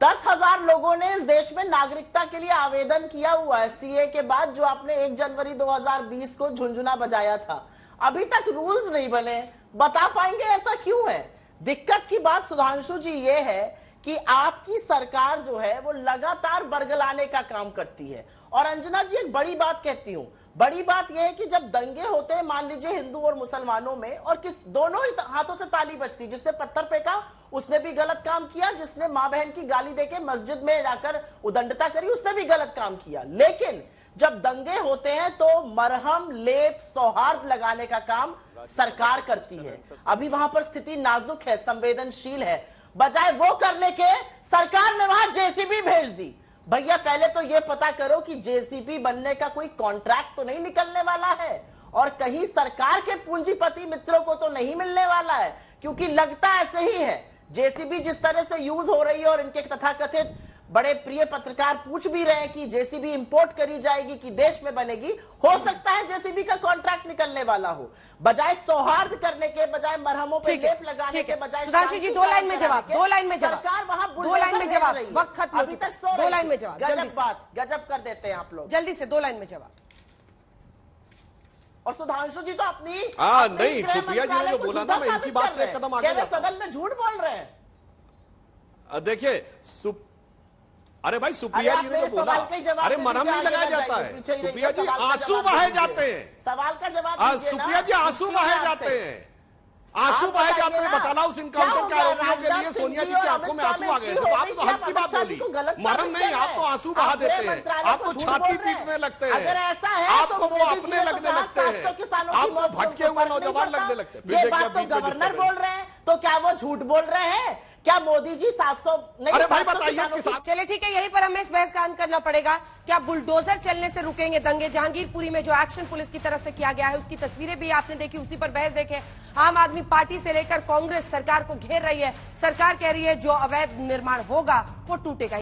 10,000 लोगों ने इस देश में नागरिकता के लिए आवेदन किया हुआ है सीए के बाद, जो आपने 1 जनवरी 2020 को झुंझुना बजाया था। अभी तक रूल्स नहीं बने, बता पाएंगे ऐसा क्यों है? दिक्कत की बात सुधांशु जी ये है कि आपकी सरकार जो है वो लगातार बरगलाने का काम करती है। और अंजना जी एक बड़ी बात कहती हूं, बड़ी बात यह है कि जब दंगे होते हैं, मान लीजिए हिंदू और मुसलमानों में, और दोनों ही हाथों से ताली बजती, जिसने पत्थर फेंका उसने भी गलत काम किया, जिसने मां बहन की गाली देके मस्जिद में जाकर उदंडता करी उसने भी गलत काम किया। लेकिन जब दंगे होते हैं तो मरहम, लेप, सौहार्द लगाने का काम सरकार करती है। अभी वहां पर स्थिति नाजुक है, संवेदनशील है, बजाय वो करने के सरकार ने वहां जेसीबी भेज दी। भैया पहले तो ये पता करो कि जेसीबी बनने का कोई कॉन्ट्रैक्ट तो नहीं निकलने वाला है, और कहीं सरकार के पूंजीपति मित्रों को तो नहीं मिलने वाला है, क्योंकि लगता ऐसे ही है। जेसीबी जिस तरह से यूज हो रही है, और इनके तथाकथित बड़े प्रिय पत्रकार पूछ भी रहे हैं कि जेसीबी इंपोर्ट करी जाएगी कि देश में बनेगी, हो सकता है जेसीबी का कॉन्ट्रैक्ट निकलने वाला हो। बजाय सौहार्द करने के, बजाय मरहमों पे लेप लगाने के, बजाय सुधांशु जी 2 लाइन में जवाब, 2 लाइन में जवाब, सरकार वहां 2 लाइन में जवाब, वक्त खत्म हो चुका है। 2 लाइन में जवाब, गजब बात, गजब कर देते हैं आप लोग। जल्दी से 2 लाइन में जवाब। और सुधांशु जी तो अपनी नहीं, सुप्रिया जी ने जो बोला ना, मैं इनकी बात से एक कदम आगे जाता हूं। सदन में झूठ बोल रहे हैं। देखिए अरे भाई सुप्रिया जी ने जो बोला, अरे मरहम नहीं लगाया जाता है सुप्रिया जी, आंसू बहाए जाते हैं। सवाल का जवाब सुप्रिया जी आंसू बहाए जाते हैं। आंसू बहे जाते हुए बताना उस इनकाउंटर के आरोपियों के लिए सोनिया जी की आंखों में आंसू आ गए थे। आप तो हक की बात बोली, मरम नहीं, आप तो आंसू बहा देते हैं, आप तो छाती पीटने लगते हैं, अगर ऐसा है आपको वो अपने लगने लगते हैं, आपको भटके हुए नौजवान लगने लगते हैं। ये बात तो गवर्नर बोल रहे हैं, तो क्या वो झूठ बोल रहे हैं? क्या मोदी जी 700 नहीं? अरे भाई बताइए किसान। चलिए ठीक है, यहीं पर हमें इस बहस का अंत करना पड़ेगा। क्या बुलडोजर चलने से रुकेंगे दंगे? जहांगीरपुरी में जो एक्शन पुलिस की तरफ से किया गया है उसकी तस्वीरें भी आपने देखी, उसी पर बहस देखे। आम आदमी पार्टी से लेकर कांग्रेस सरकार को घेर रही है। सरकार कह रही है जो अवैध निर्माण होगा वो टूटेगा।